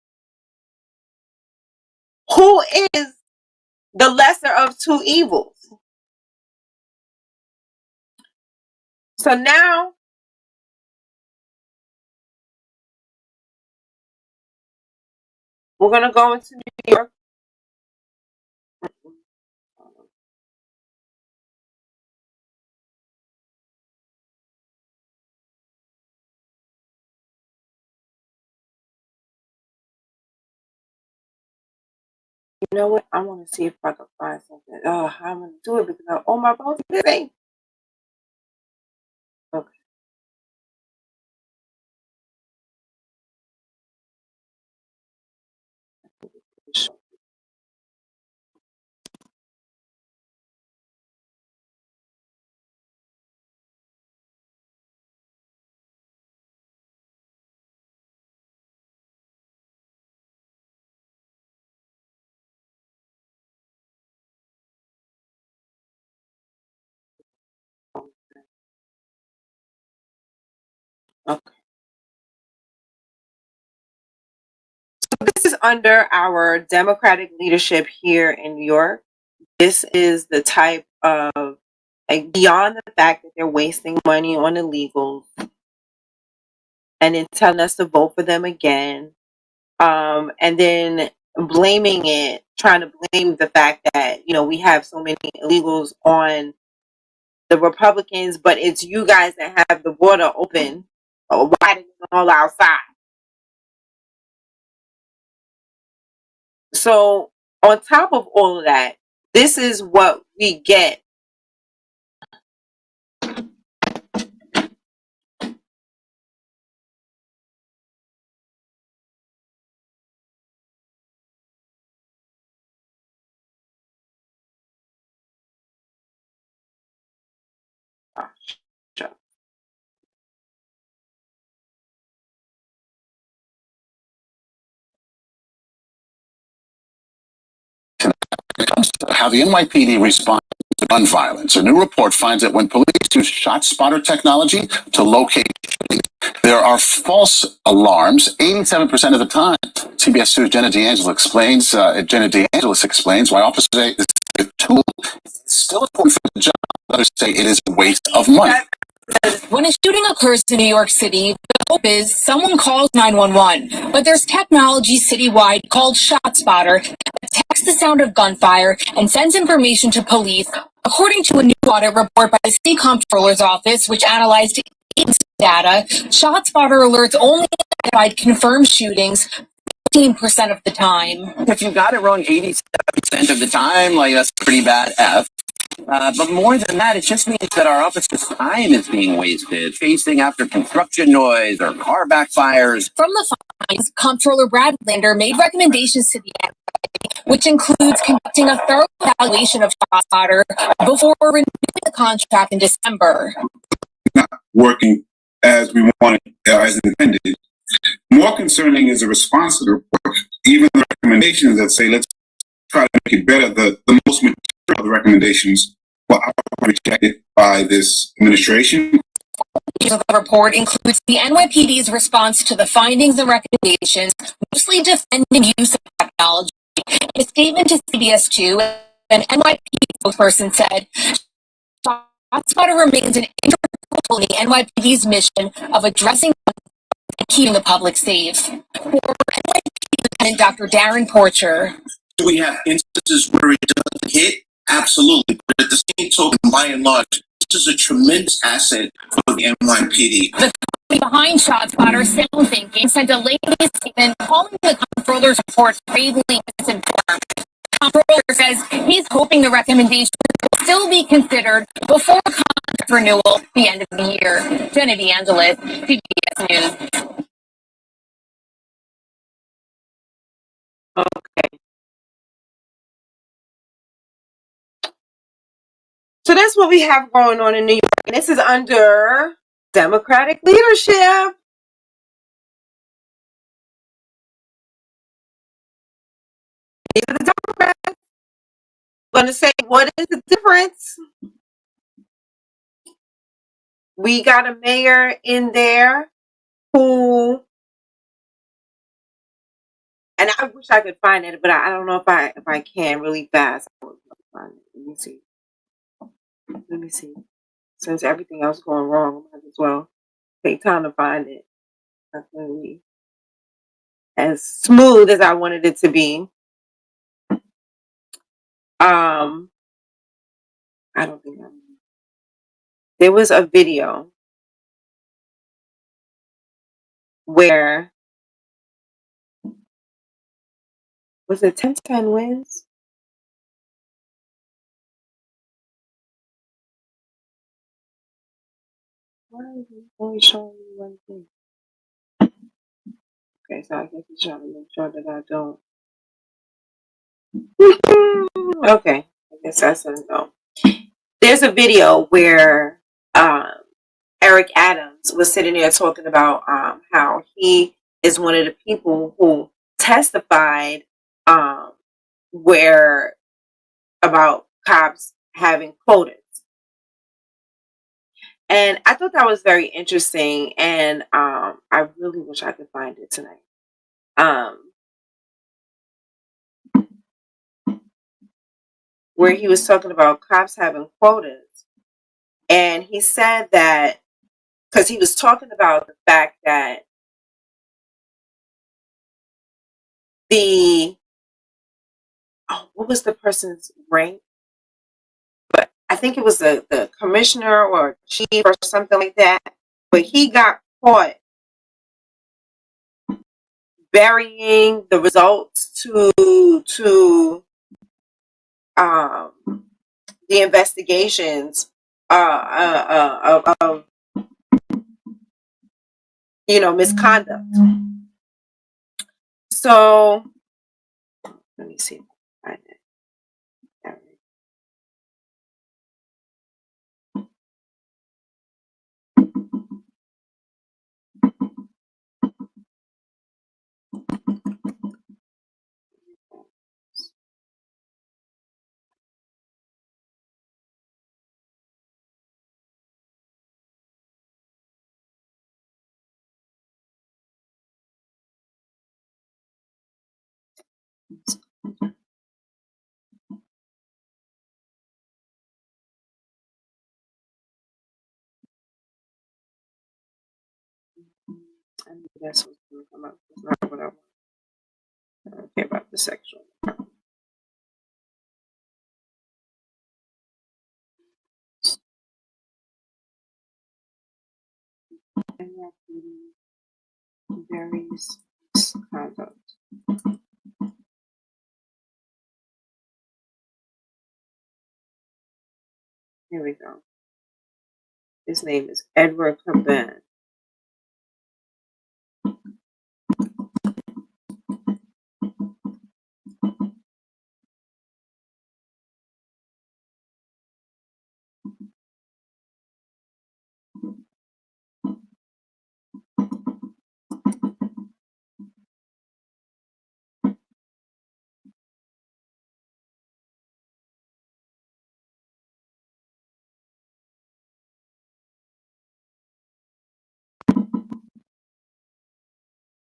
Who is the lesser of two evils? So now, we're going to go into New York. You know what? I want to see if I can find something. Oh, I'm going to do it because all my phones are missing. Okay. Okay. So this is under our Democratic leadership here in New York. This is the type of, like, beyond the fact that they're wasting money on illegals and then telling us to vote for them again, and then blaming it, trying to blame the fact that, you know, we have so many illegals on the Republicans, but it's you guys that have the border open, or why did it all outside? So on top of all of that, this is what we get. How the NYPD responds to gun violence. A new report finds that when police use shot spotter technology to locate shootings, there are false alarms 87% of the time. CBS 2's Jenna DeAngelis explains why officers say this tool is still important for the job. Others say it is a waste of money. When a shooting occurs in New York City, the hope is someone calls 911. But there's technology citywide called ShotSpotter that detects the sound of gunfire and sends information to police. According to a new audit report by the City Comptroller's Office, which analyzed data, ShotSpotter alerts only identified confirmed shootings 15% of the time. If you got it wrong 87% of the time, like, that's pretty bad F. But more than that, it just means that our officers' time is being wasted, chasing after construction noise or car backfires. From the findings, Comptroller Brad Lander made recommendations to the NYPD, which includes conducting a thorough evaluation of ShotSpotter before renewing the contract in December. Not working as we wanted, as intended. More concerning is the response to the report, even the recommendations that say let's try to make it better. The most material of the recommendations were rejected by this administration. The report includes the NYPD's response to the findings and recommendations, mostly defending use of technology. In a statement to CBS 2, an NYPD spokesperson said, ShotSpotter remains an integral tool in the NYPD's mission of addressing and keeping the public safe. For NYPD Lieutenant Dr. Darren Porcher. Do we have instances where it doesn't hit? Absolutely. But at the same token, by and large, this is a tremendous asset for the NYPD. The company behind ShotSpotter, SoundThinking, sent a latest statement calling the comptroller's report gravely misinformed. Comptroller says he's hoping the recommendation will still be considered before contract renewal at the end of the year. Jenna DeAngelis, CBS News. Okay. So that's what we have going on in New York. And this is under Democratic leadership. These are the Democrats. I'm going to say, what is the difference? We got a mayor in there who, and I wish I could find it, but I don't know if I can really fast. Let me see. Let me see. Since everything else going wrong, I might as well take time to find it. Not really as smooth as I wanted it to be. I don't think there was a video where was it 10-10 wins? Why is it only showing me one thing? Okay, so I guess it's trying to make sure that I don't. Okay, I guess that's a no. There's a video where Eric Adams was sitting there talking about how he is one of the people who testified where about cops having quotas. And I thought that was very interesting, and I really wish I could find it tonight. Where he was talking about cops having quotas, and he said that because he was talking about the fact that what was the person's rank? But I think it was the commissioner or chief or something like that. But he got caught burying the results to the investigations of misconduct. So let me see if I can find it. I knew that's what's going to come up. It's not what I want. I don't care about the sexual. Various misconduct. Here we go. His name is Edward Caban.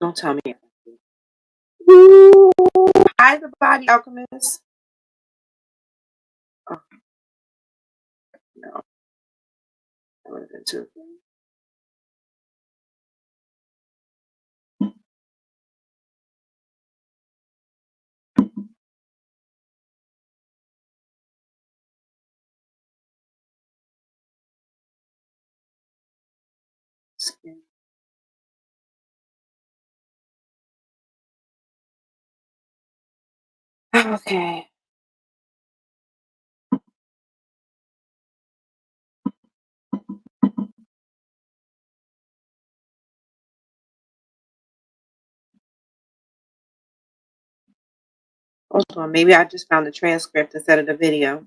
Don't tell me. Woo! Hi, the Body Alchemist. Oh, no. That would have been too good. Skin. Okay. Hold on, maybe I just found the transcript instead of the video.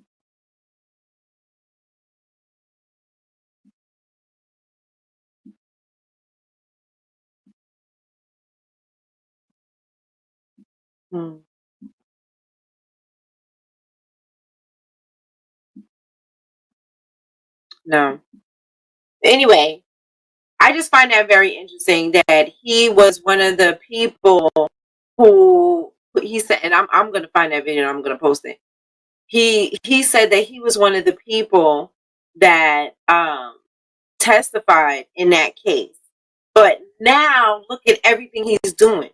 No. Anyway, I just find that very interesting that he was one of the people who he said, and I'm gonna find that video and I'm gonna post it. He said that he was one of the people that testified in that case. But now look at everything he's doing.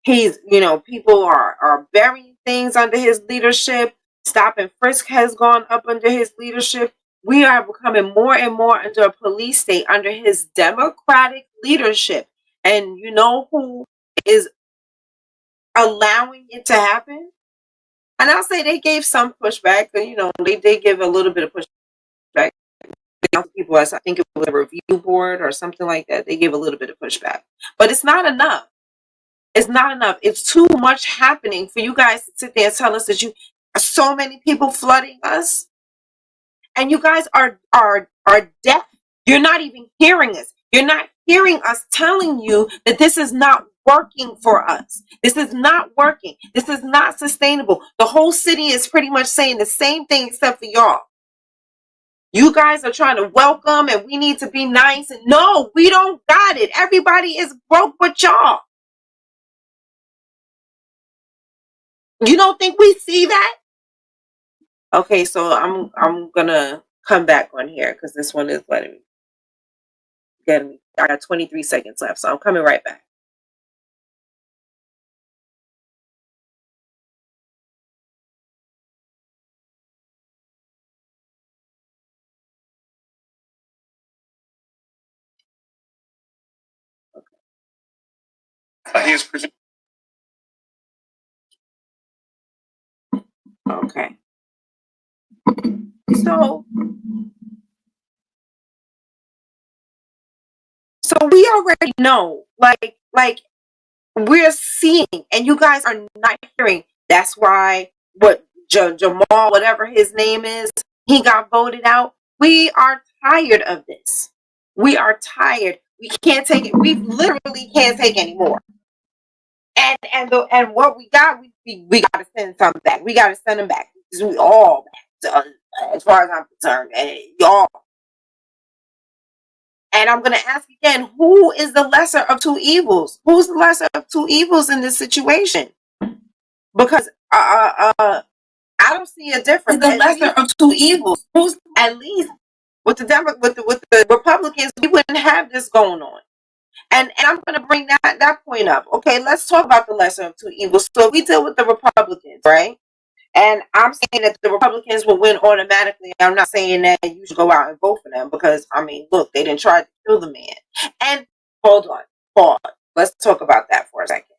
He's, people are burying things under his leadership. Stop and frisk has gone up under his leadership. We are becoming more and more under a police state under his democratic leadership. And you know who is allowing it to happen? And I'll say they gave some pushback. They did give a little bit of pushback. People, I think it was a review board or something like that. They gave a little bit of pushback. But it's not enough. It's not enough. It's too much happening for you guys to sit there and tell us that you are so many people flooding us. And you guys are deaf. You're not even hearing us. You're not hearing us telling you that this is not working for us. This is not working. This is not sustainable. The whole city is pretty much saying the same thing except for y'all. You guys are trying to welcome and we need to be nice. And no, we don't got it. Everybody is broke but y'all. You don't think we see that? Okay, so I'm gonna come back on here because this one is getting me. I got 23 seconds left, so I'm coming right back. Okay. So we already know, like we're seeing, and you guys are not hearing. That's why Jamal, whatever his name is, he got voted out. We are tired of this. We are tired. We can't take it. We literally can't take anymore. And what we got, we got to send some back. We got to send them back. We all back, as far as I'm concerned, y'all. And I'm going to ask again, who is the lesser of two evils? Who's the lesser of two evils in this situation? Because I don't see a difference. The lesser of two evils. Who's at least with the Republicans, we wouldn't have this going on. And I'm going to bring that point up. Okay, let's talk about the lesser of two evils. So we deal with the Republicans, right? And I'm saying that the Republicans will win automatically. I'm not saying that you should go out and vote for them because, look, they didn't try to kill the man. And hold on, pause. Let's talk about that for a second.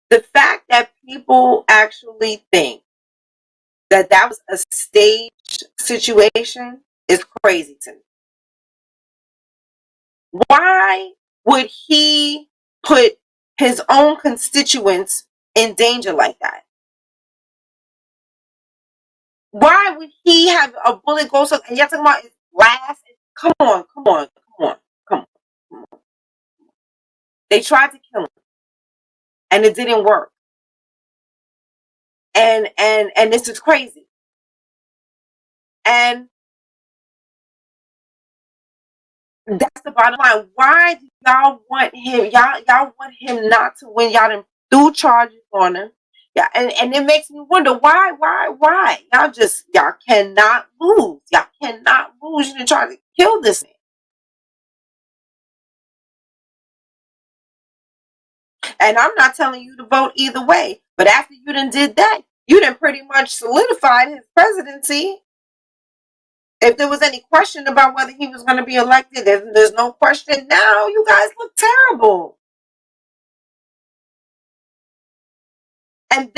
The fact that people actually think that was a staged situation is crazy to me. Why would he put his own constituents in danger like that? Why would he have a bullet go so? And you're talking about his last? Come on. They tried to kill him, and it didn't work. And this is crazy. And that's the bottom line. Why do y'all want him? Y'all want him not to win. Y'all done threw charges on him. Yeah, and it makes me wonder why? Y'all cannot lose. Y'all cannot lose. You done try to kill this man. And I'm not telling you to vote either way. But after you done did that, you done pretty much solidified his presidency. If there was any question about whether he was going to be elected, there's no question now. You guys look terrible. And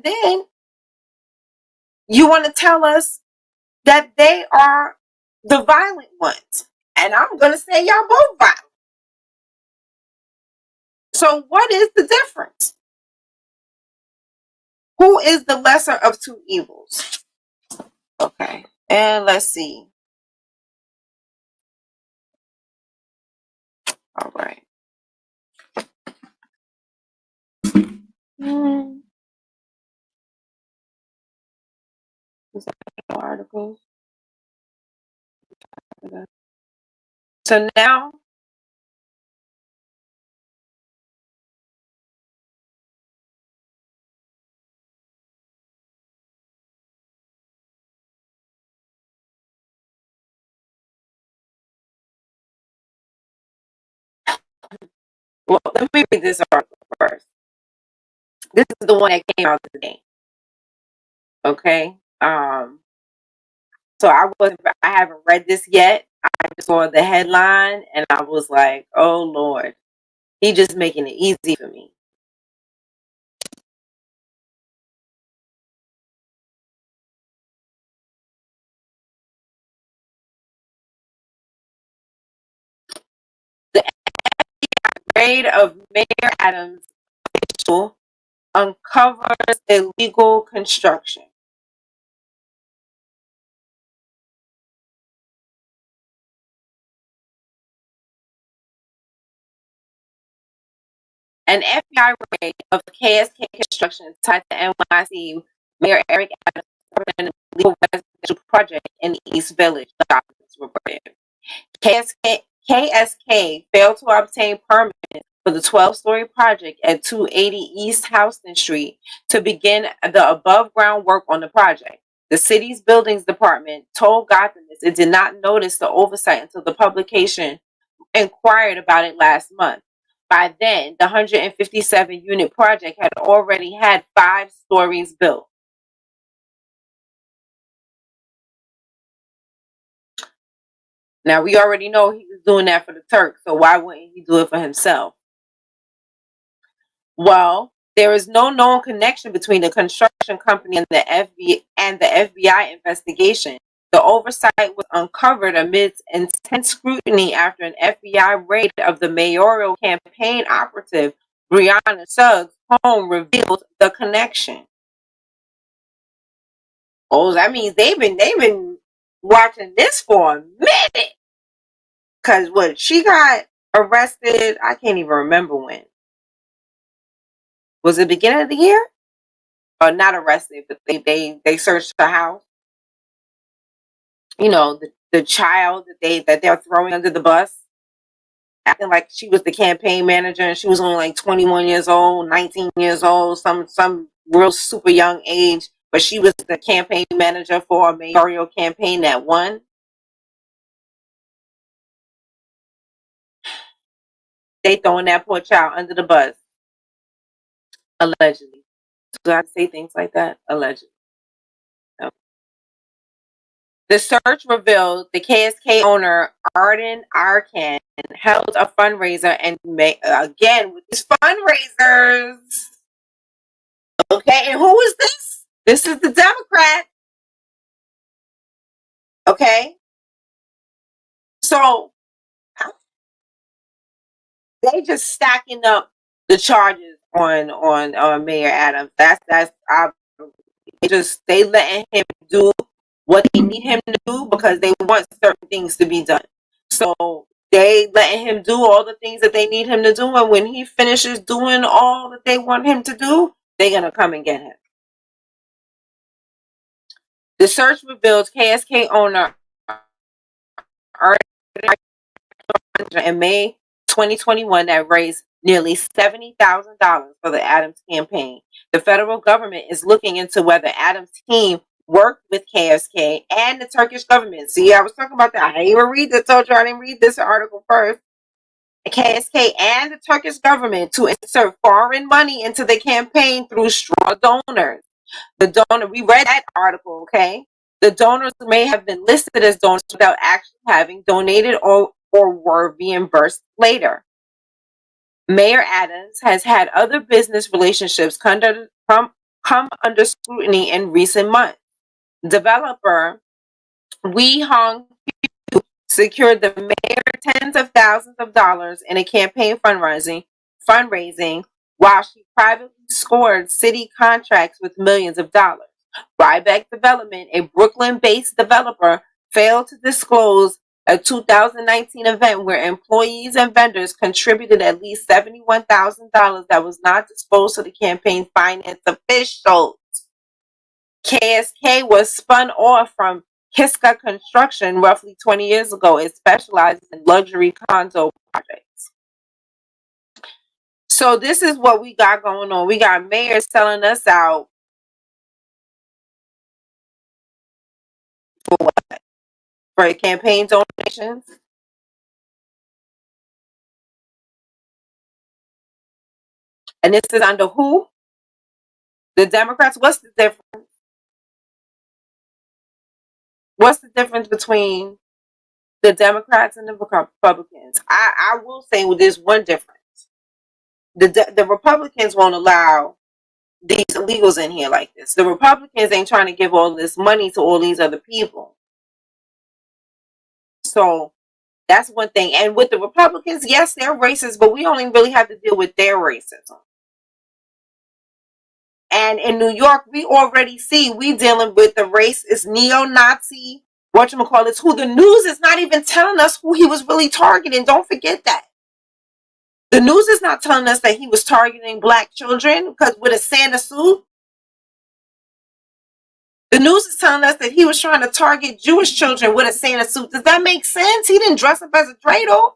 then you want to tell us that they are the violent ones. And I'm going to say y'all both violent. So what is the difference? Who is the lesser of two evils? Okay. And let's see. All right. Is that the articles? So now, well, let me read this article first. This is the one that came out today. Okay. So I haven't read this yet. I just saw the headline and I was like, oh Lord, he just making it easy for me. The raid of Mayor Adams uncovers illegal construction. An FBI raid of KSK Construction tied to NYC Mayor Eric Adams' illegal residential project in the East Village, documents reported. KSK failed to obtain permits for the 12-story project at 280 East Houston Street to begin the above-ground work on the project. The city's buildings department told Gothamist it did not notice the oversight until the publication inquired about it last month. By then, the 157-unit project had already had 5 stories built. Now, we already know he was doing that for the Turks, so why wouldn't he do it for himself? Well, there is no known connection between the construction company and the FBI investigation. The oversight was uncovered amidst intense scrutiny after an FBI raid of the mayoral campaign operative Brianna Suggs' home revealed the connection. Oh, that means they've been watching this for a minute. Cause what, she got arrested, I can't even remember when. Was it the beginning of the year? Or not arrested, but they searched the house. You know, the child that they're throwing under the bus, acting like she was the campaign manager and she was only like 21 years old, 19 years old, some real super young age, but she was the campaign manager for a mayoral campaign that won. They throwing that poor child under the bus. Allegedly. So I say things like that? Allegedly. No. The search revealed the KSK owner, Arden Arkan, held a fundraiser and again with these fundraisers. Okay, and who is this? This is the Democrat. Okay. So they just stacking up the charges on Mayor Adams. That's they letting him do what they need him to do because they want certain things to be done. So they letting him do all the things that they need him to do, and when he finishes doing all that they want him to do, they're gonna come and get him. The search reveals KSK owner in May 2021 that raised nearly $70,000 for the Adams campaign. The federal government is looking into whether Adams' team worked with KSK and the Turkish government. See, I was talking about that. I didn't even read this. Told you I didn't read this article first. KSK and the Turkish government to insert foreign money into the campaign through straw donors. The donor, we read that article, okay? The donors may have been listed as donors without actually having donated or were reimbursed later. Mayor Adams has had other business relationships come under scrutiny in recent months. Developer Wee Hong secured the mayor tens of thousands of dollars in a campaign fundraising, while she privately scored city contracts with millions of dollars. Ryback Development, a Brooklyn-based developer, failed to disclose a 2019 event where employees and vendors contributed at least $71,000 that was not disclosed to the campaign finance officials. KSK was spun off from Kiska Construction roughly 20 years ago. It specializes in luxury condo projects. So this is what we got going on. We got mayors selling us out for what? For campaign donations. And this is under who? The Democrats. What's the difference? What's the difference between the Democrats and the Republicans? I will say there's one difference. The Republicans won't allow these illegals in here like this. The Republicans ain't trying to give all this money to all these other people. So that's one thing. And with the Republicans, yes, they're racist, but we only really have to deal with their racism. And in New York, we already see we dealing with the racist neo-Nazi, whatchamacallit, who the news is not even telling us who he was really targeting. Don't forget that. The news is not telling us that he was targeting black children because with a Santa suit. The news is telling us that he was trying to target Jewish children with a Santa suit. Does that make sense? He didn't dress up as a dreidel.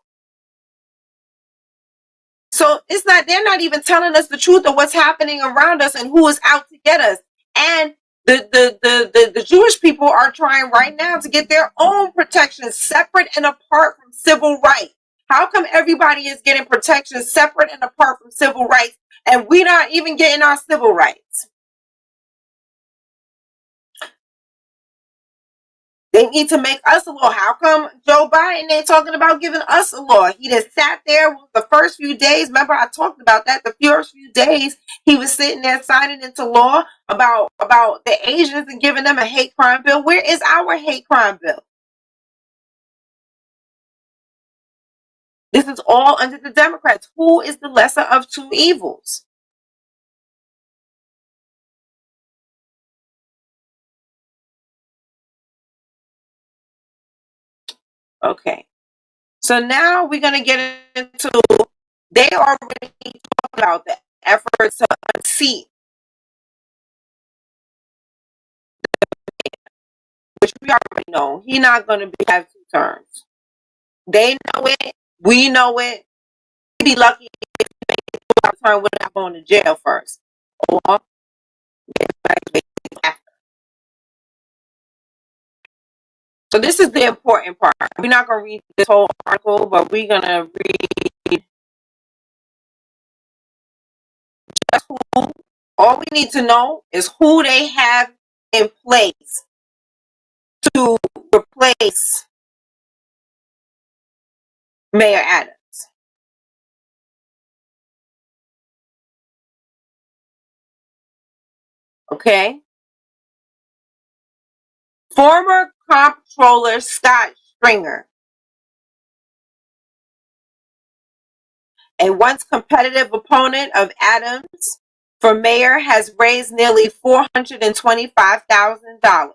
So it's not, they're not even telling us the truth of what's happening around us and who is out to get us. And the Jewish people are trying right now to get their own protection separate and apart from civil rights. How come everybody is getting protection separate and apart from civil rights and we're not even getting our civil rights? They need to make us a law. How come Joe Biden ain't talking about giving us a law? He just sat there the first few days. Remember, I talked about that. The first few days, he was sitting there signing into law about the Asians and giving them a hate crime bill. Where is our hate crime bill? This is all under the Democrats. Who is the lesser of two evils? Okay. So now we're going to get into, they already talked about the efforts to unseat, which we already know. He's not going to have two terms. They know it. We know it. We'd be lucky if he made it to our term without going to jail first. Or after. So this is the important part. We're not going to read this whole article, but we're going to read just who. All we need to know is who they have in place to replace Mayor Adams. Okay? Former Comptroller Scott Stringer, a once competitive opponent of Adams for mayor, has raised nearly $425,000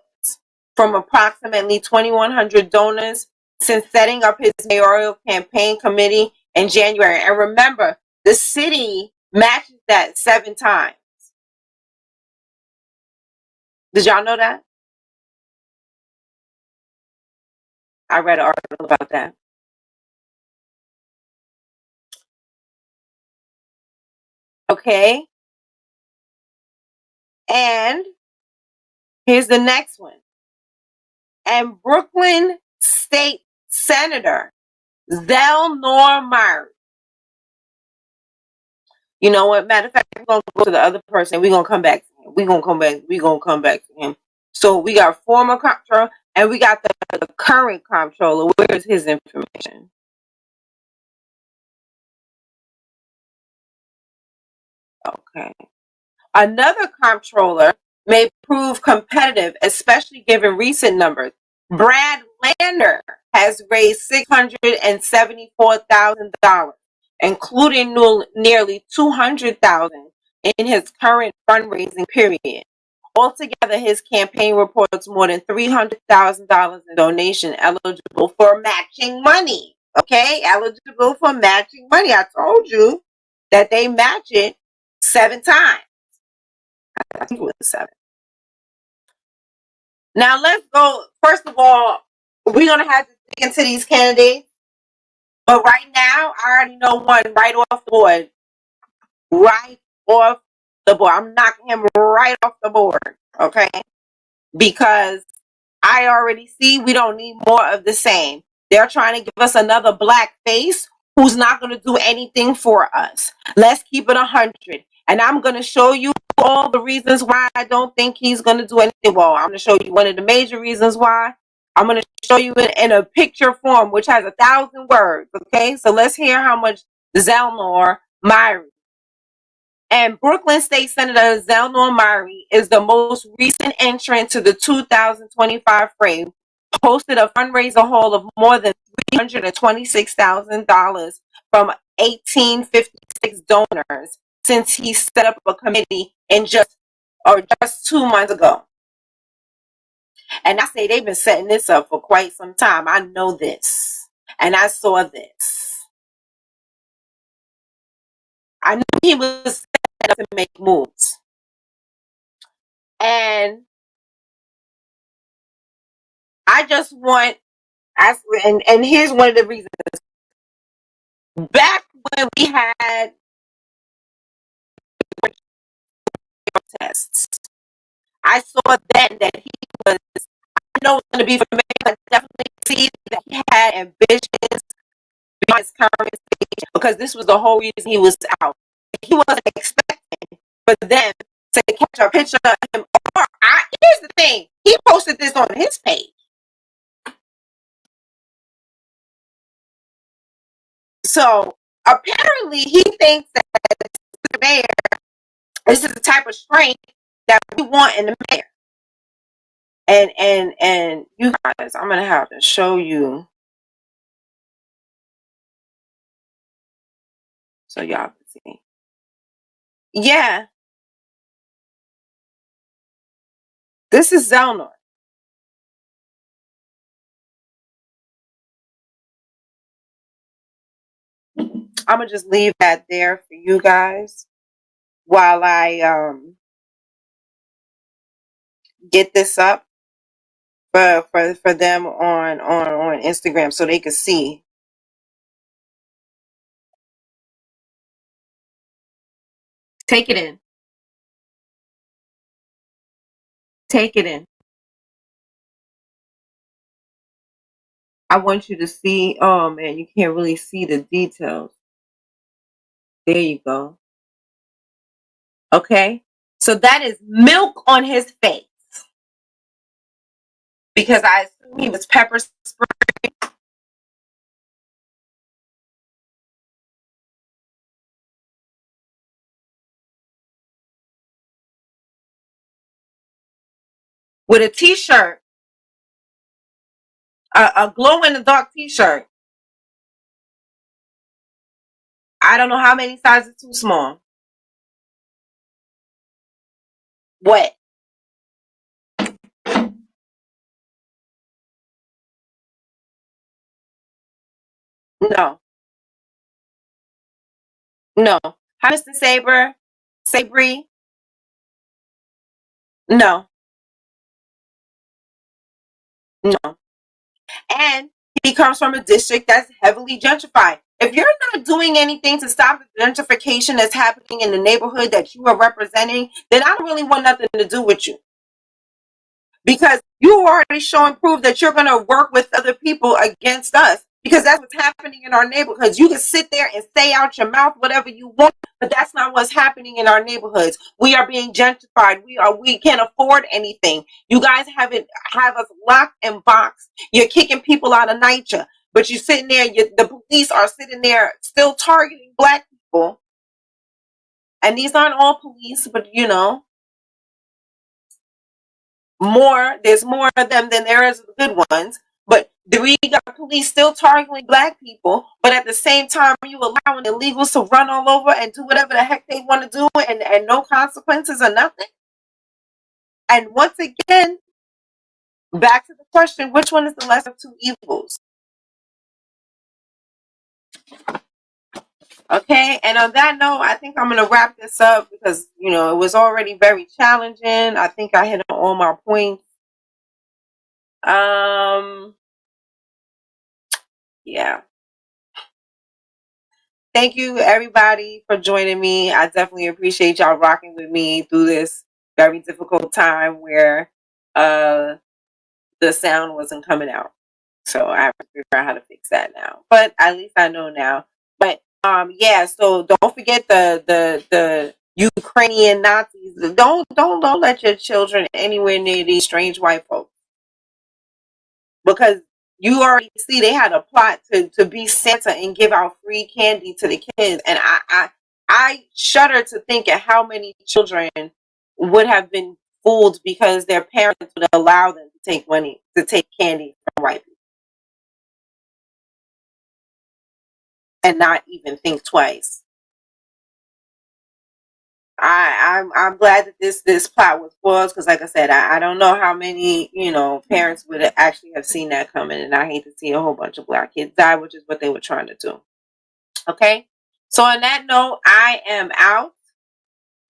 from approximately 2,100 donors since setting up his mayoral campaign committee in January. And remember, the city matches that 7 times. Did y'all know that? I read an article about that. Okay. And here's the next one. And Brooklyn State Senator Zelnor Myers. You know what? Matter of fact, we're going to go to the other person. We're going to come back to him. We're going to come back to him. So we got former comptroller and we got the current comptroller. Where's his information? Okay. Another comptroller may prove competitive, especially given recent numbers. Brad planner has raised $674,000, including nearly $200,000 in his current fundraising period. Altogether, his campaign reports more than $300,000 in donation eligible for matching money. Okay, eligible for matching money. I told you that they match it 7 times. I think it was 7. Now let's go. First of all, we're gonna have to dig into these candidates. But right now, I already know one right off the board. Right off the board. I'm knocking him right off the board. Okay? Because I already see we don't need more of the same. They're trying to give us another black face who's not going to do anything for us. Let's keep it 100. And I'm going to show you all the reasons why I don't think he's going to do anything. Well, I'm going to show you one of the major reasons why. I'm going to show you it in a picture form, which has 1,000 words. Okay, so let's hear how much Zelnor Myrie. And Brooklyn State Senator Zelnor Myrie is the most recent entrant to the 2025 frame, posted a fundraiser haul of more than $326,000 from 1856 donors since he set up a committee in just 2 months ago. And I say they've been setting this up for quite some time. I know this. And I saw this. I knew he was set up to make moves. And I just want, and here's one of the reasons. Back when we had protests, I saw then that he was, I know it's going to be familiar, I definitely see that he had ambitions beyond his current stage, because this was the whole reason he was out. He wasn't expecting for them to catch a picture of him. Here's the thing, he posted this on his page. So apparently he thinks that the mayor, this is the type of strength that we want in the mayor. And you guys, I'm gonna have to show you so y'all can see. Yeah, this is Zelnor. I'm gonna just leave that there for you guys while I get this up for them on Instagram so they can see. Take it in. Take it in. I want you to see. Oh man, you can't really see the details. There you go. Okay, so that is milk on his face, because I assume he was pepper sprayed. With a t-shirt, a glow-in-the-dark t-shirt. I don't know how many sizes too small. What? No. No. Hi, Mr. Saber. Sabri. No. No. And he comes from a district that's heavily gentrified. If you're not doing anything to stop the gentrification that's happening in the neighborhood that you are representing, then I don't really want nothing to do with you. Because you already showing proof that you're going to work with other people against us. Because that's what's happening in our neighborhoods. You can sit there and say out your mouth whatever you want, but that's not what's happening in our neighborhoods. We are being gentrified. We can't afford anything. You guys have us locked and boxed. You're kicking people out of NYCHA, but you're sitting there. The police are sitting there still targeting black people. And these aren't all police, but you know, there's more of them than there is good ones. But We got police still targeting black people, but at the same time, you allowing illegals to run all over and do whatever the heck they want to do, and no consequences or nothing. And once again, back to the question, which one is the lesser of two evils? Okay, and on that note, I think I'm going to wrap this up because, you know, it was already very challenging. I think I hit on all my points. Yeah. Thank you, everybody, for joining me. I definitely appreciate y'all rocking with me through this very difficult time where the sound wasn't coming out. So I have to figure out how to fix that now. But at least I know now. But yeah, so don't forget the Ukrainian Nazis. Don't let your children anywhere near these strange white folks. Because you already see they had a plot to be Santa and give out free candy to the kids. And I shudder to think at how many children would have been fooled because their parents would allow them to take candy from white people. And not even think twice. I'm glad that this plot was foiled because, like I said, I don't know how many parents would actually have seen that coming, and I hate to see a whole bunch of black kids die, which is what they were trying to do. Okay, so on that note, I am out.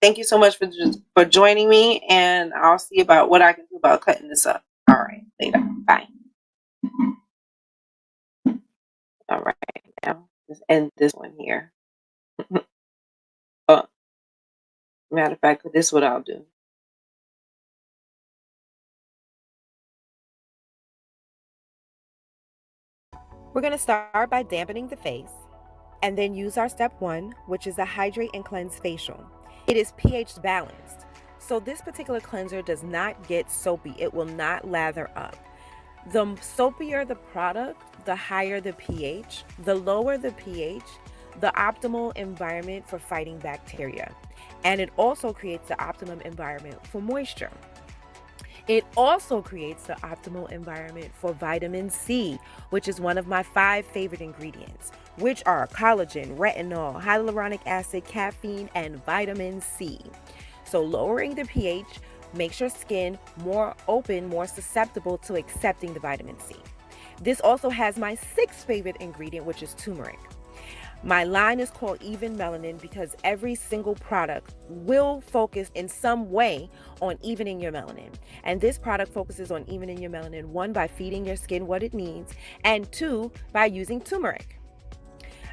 Thank you so much for joining me, and I'll see about what I can do about cutting this up. All right, later. Bye. All right, now let's end this one here. Matter of fact, this is what I'll do. We're going to start by dampening the face and then use our step 1, which is the Hydrate and Cleanse Facial. It is pH balanced. So this particular cleanser does not get soapy. It will not lather up. The soapier the product, the higher the pH. The lower the pH, the optimal environment for fighting bacteria. And it also creates the optimum environment for moisture. It also creates the optimal environment for vitamin C, which is one of my 5 favorite ingredients, which are collagen, retinol, hyaluronic acid, caffeine, and vitamin C. So lowering the pH makes your skin more open, more susceptible to accepting the vitamin C. This also has my 6th favorite ingredient, which is turmeric. My line is called Even Melanin because every single product will focus in some way on evening your melanin. And this product focuses on evening your melanin, 1, by feeding your skin what it needs, and 2, by using turmeric.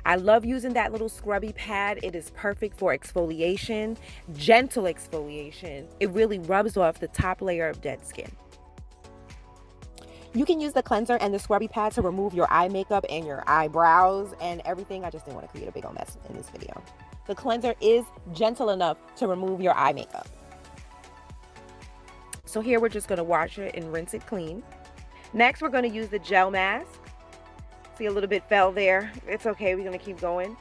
I love using that little scrubby pad. It is perfect for exfoliation, gentle exfoliation. It really rubs off the top layer of dead skin. You can use the cleanser and the scrubby pad to remove your eye makeup and your eyebrows and everything. I just didn't want to create a big old mess in this video. The cleanser is gentle enough to remove your eye makeup. So here we're just going to wash it and rinse it clean. Next, we're going to use the gel mask. See, a little bit fell there. It's okay. We're going to keep going.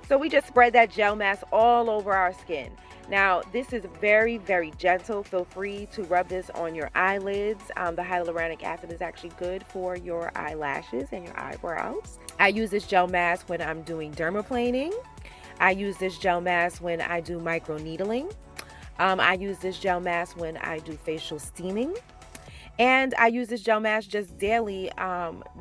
So we just spread that gel mask all over our skin. Now, this is very, very gentle. Feel free to rub this on your eyelids. The hyaluronic acid is actually good for your eyelashes and your eyebrows. I use this gel mask when I'm doing dermaplaning. I use this gel mask when I do microneedling. I use this gel mask when I do facial steaming. And I use this gel mask just daily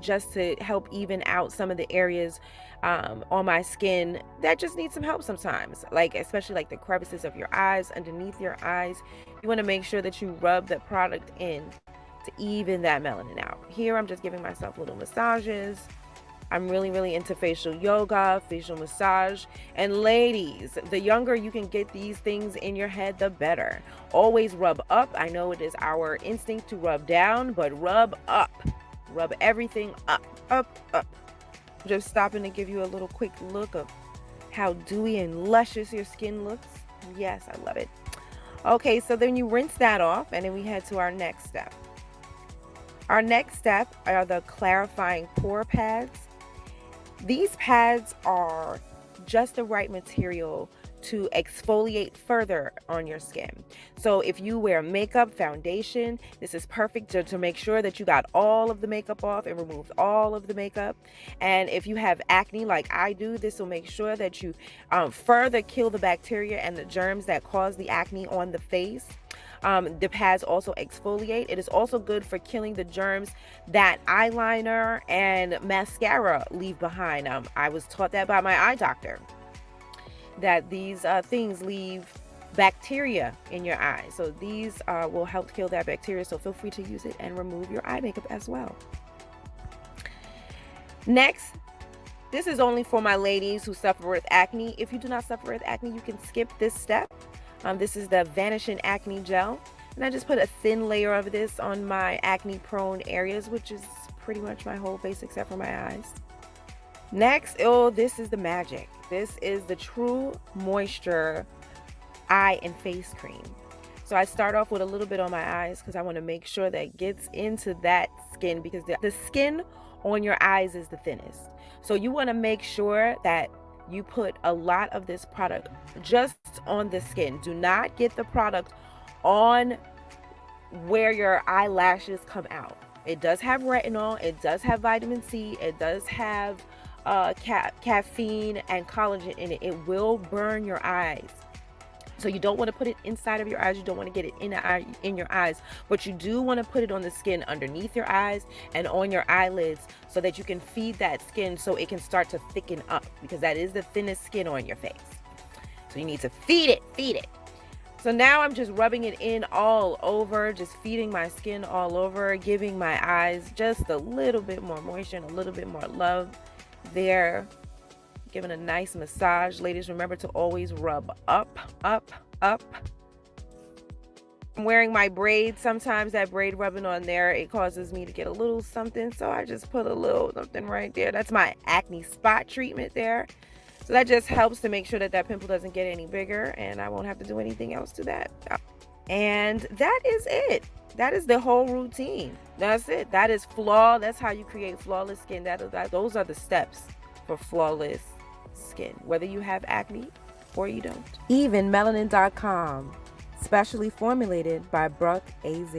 just to help even out some of the areas on my skin that just need some help sometimes, like especially like the crevices of your eyes, underneath your eyes. You want to make sure that you rub the product in to even that melanin out. Here I'm just giving myself little massages. I'm really into facial yoga, facial massage. And ladies, the younger you can get these things in your head, the better. Always rub up. I know it is our instinct to rub down, but rub up. Rub everything up, up. Just stopping to give you a little quick look of how dewy and luscious your skin looks. Yes, I love it. Okay, so then you rinse that off, and then we head to our next step. Our next step are the clarifying pore pads. These pads are just the right material to exfoliate further on your skin. So if you wear makeup, foundation, this is perfect to make sure that you got all of the makeup off and removed all of the makeup. And if you have acne like I do, this will make sure that you further kill the bacteria and the germs that cause the acne on the face. The pads also exfoliate. It is also good for killing the germs that eyeliner and mascara leave behind. I was taught that by my eye doctor, that these things leave bacteria in your eye. So these will help kill that bacteria. So feel free to use it and remove your eye makeup as well. Next, this is only for my ladies who suffer with acne. If you do not suffer with acne, you can skip this step. This is the Vanishing Acne Gel, and I just put a thin layer of this on my acne prone areas, which is pretty much my whole face except for my eyes. Next, this is the magic. This is the True Moisture eye and face cream. So I start off with a little bit on my eyes because I want to make sure that it gets into that skin, because the skin on your eyes is the thinnest. So you want to make sure that you put a lot of this product just on the skin. Do not get the product on where your eyelashes come out. It does have retinol, it does have vitamin C, it does have caffeine and collagen in it. It will burn your eyes. So you don't want to put it inside of your eyes. You don't want to get it in your eyes, but you do want to put it on the skin underneath your eyes and on your eyelids so that you can feed that skin so it can start to thicken up, because that is the thinnest skin on your face. So you need to feed it. So now I'm just rubbing it in all over, just feeding my skin all over, giving my eyes just a little bit more moisture and a little bit more love there. Giving a nice massage. Ladies, remember to always rub up. I'm wearing my braids. Sometimes that braid rubbing on there, it causes me to get a little something. So I just put a little something right there. That's my acne spot treatment there. So that just helps to make sure that that pimple doesn't get any bigger, and I won't have to do anything else to that. And that is it. That is the whole routine. That's it. That is that's how you create flawless skin. Those are the steps for flawless skin, whether you have acne or you don't. EvenMelanin.com, specially formulated by Brooke AZ.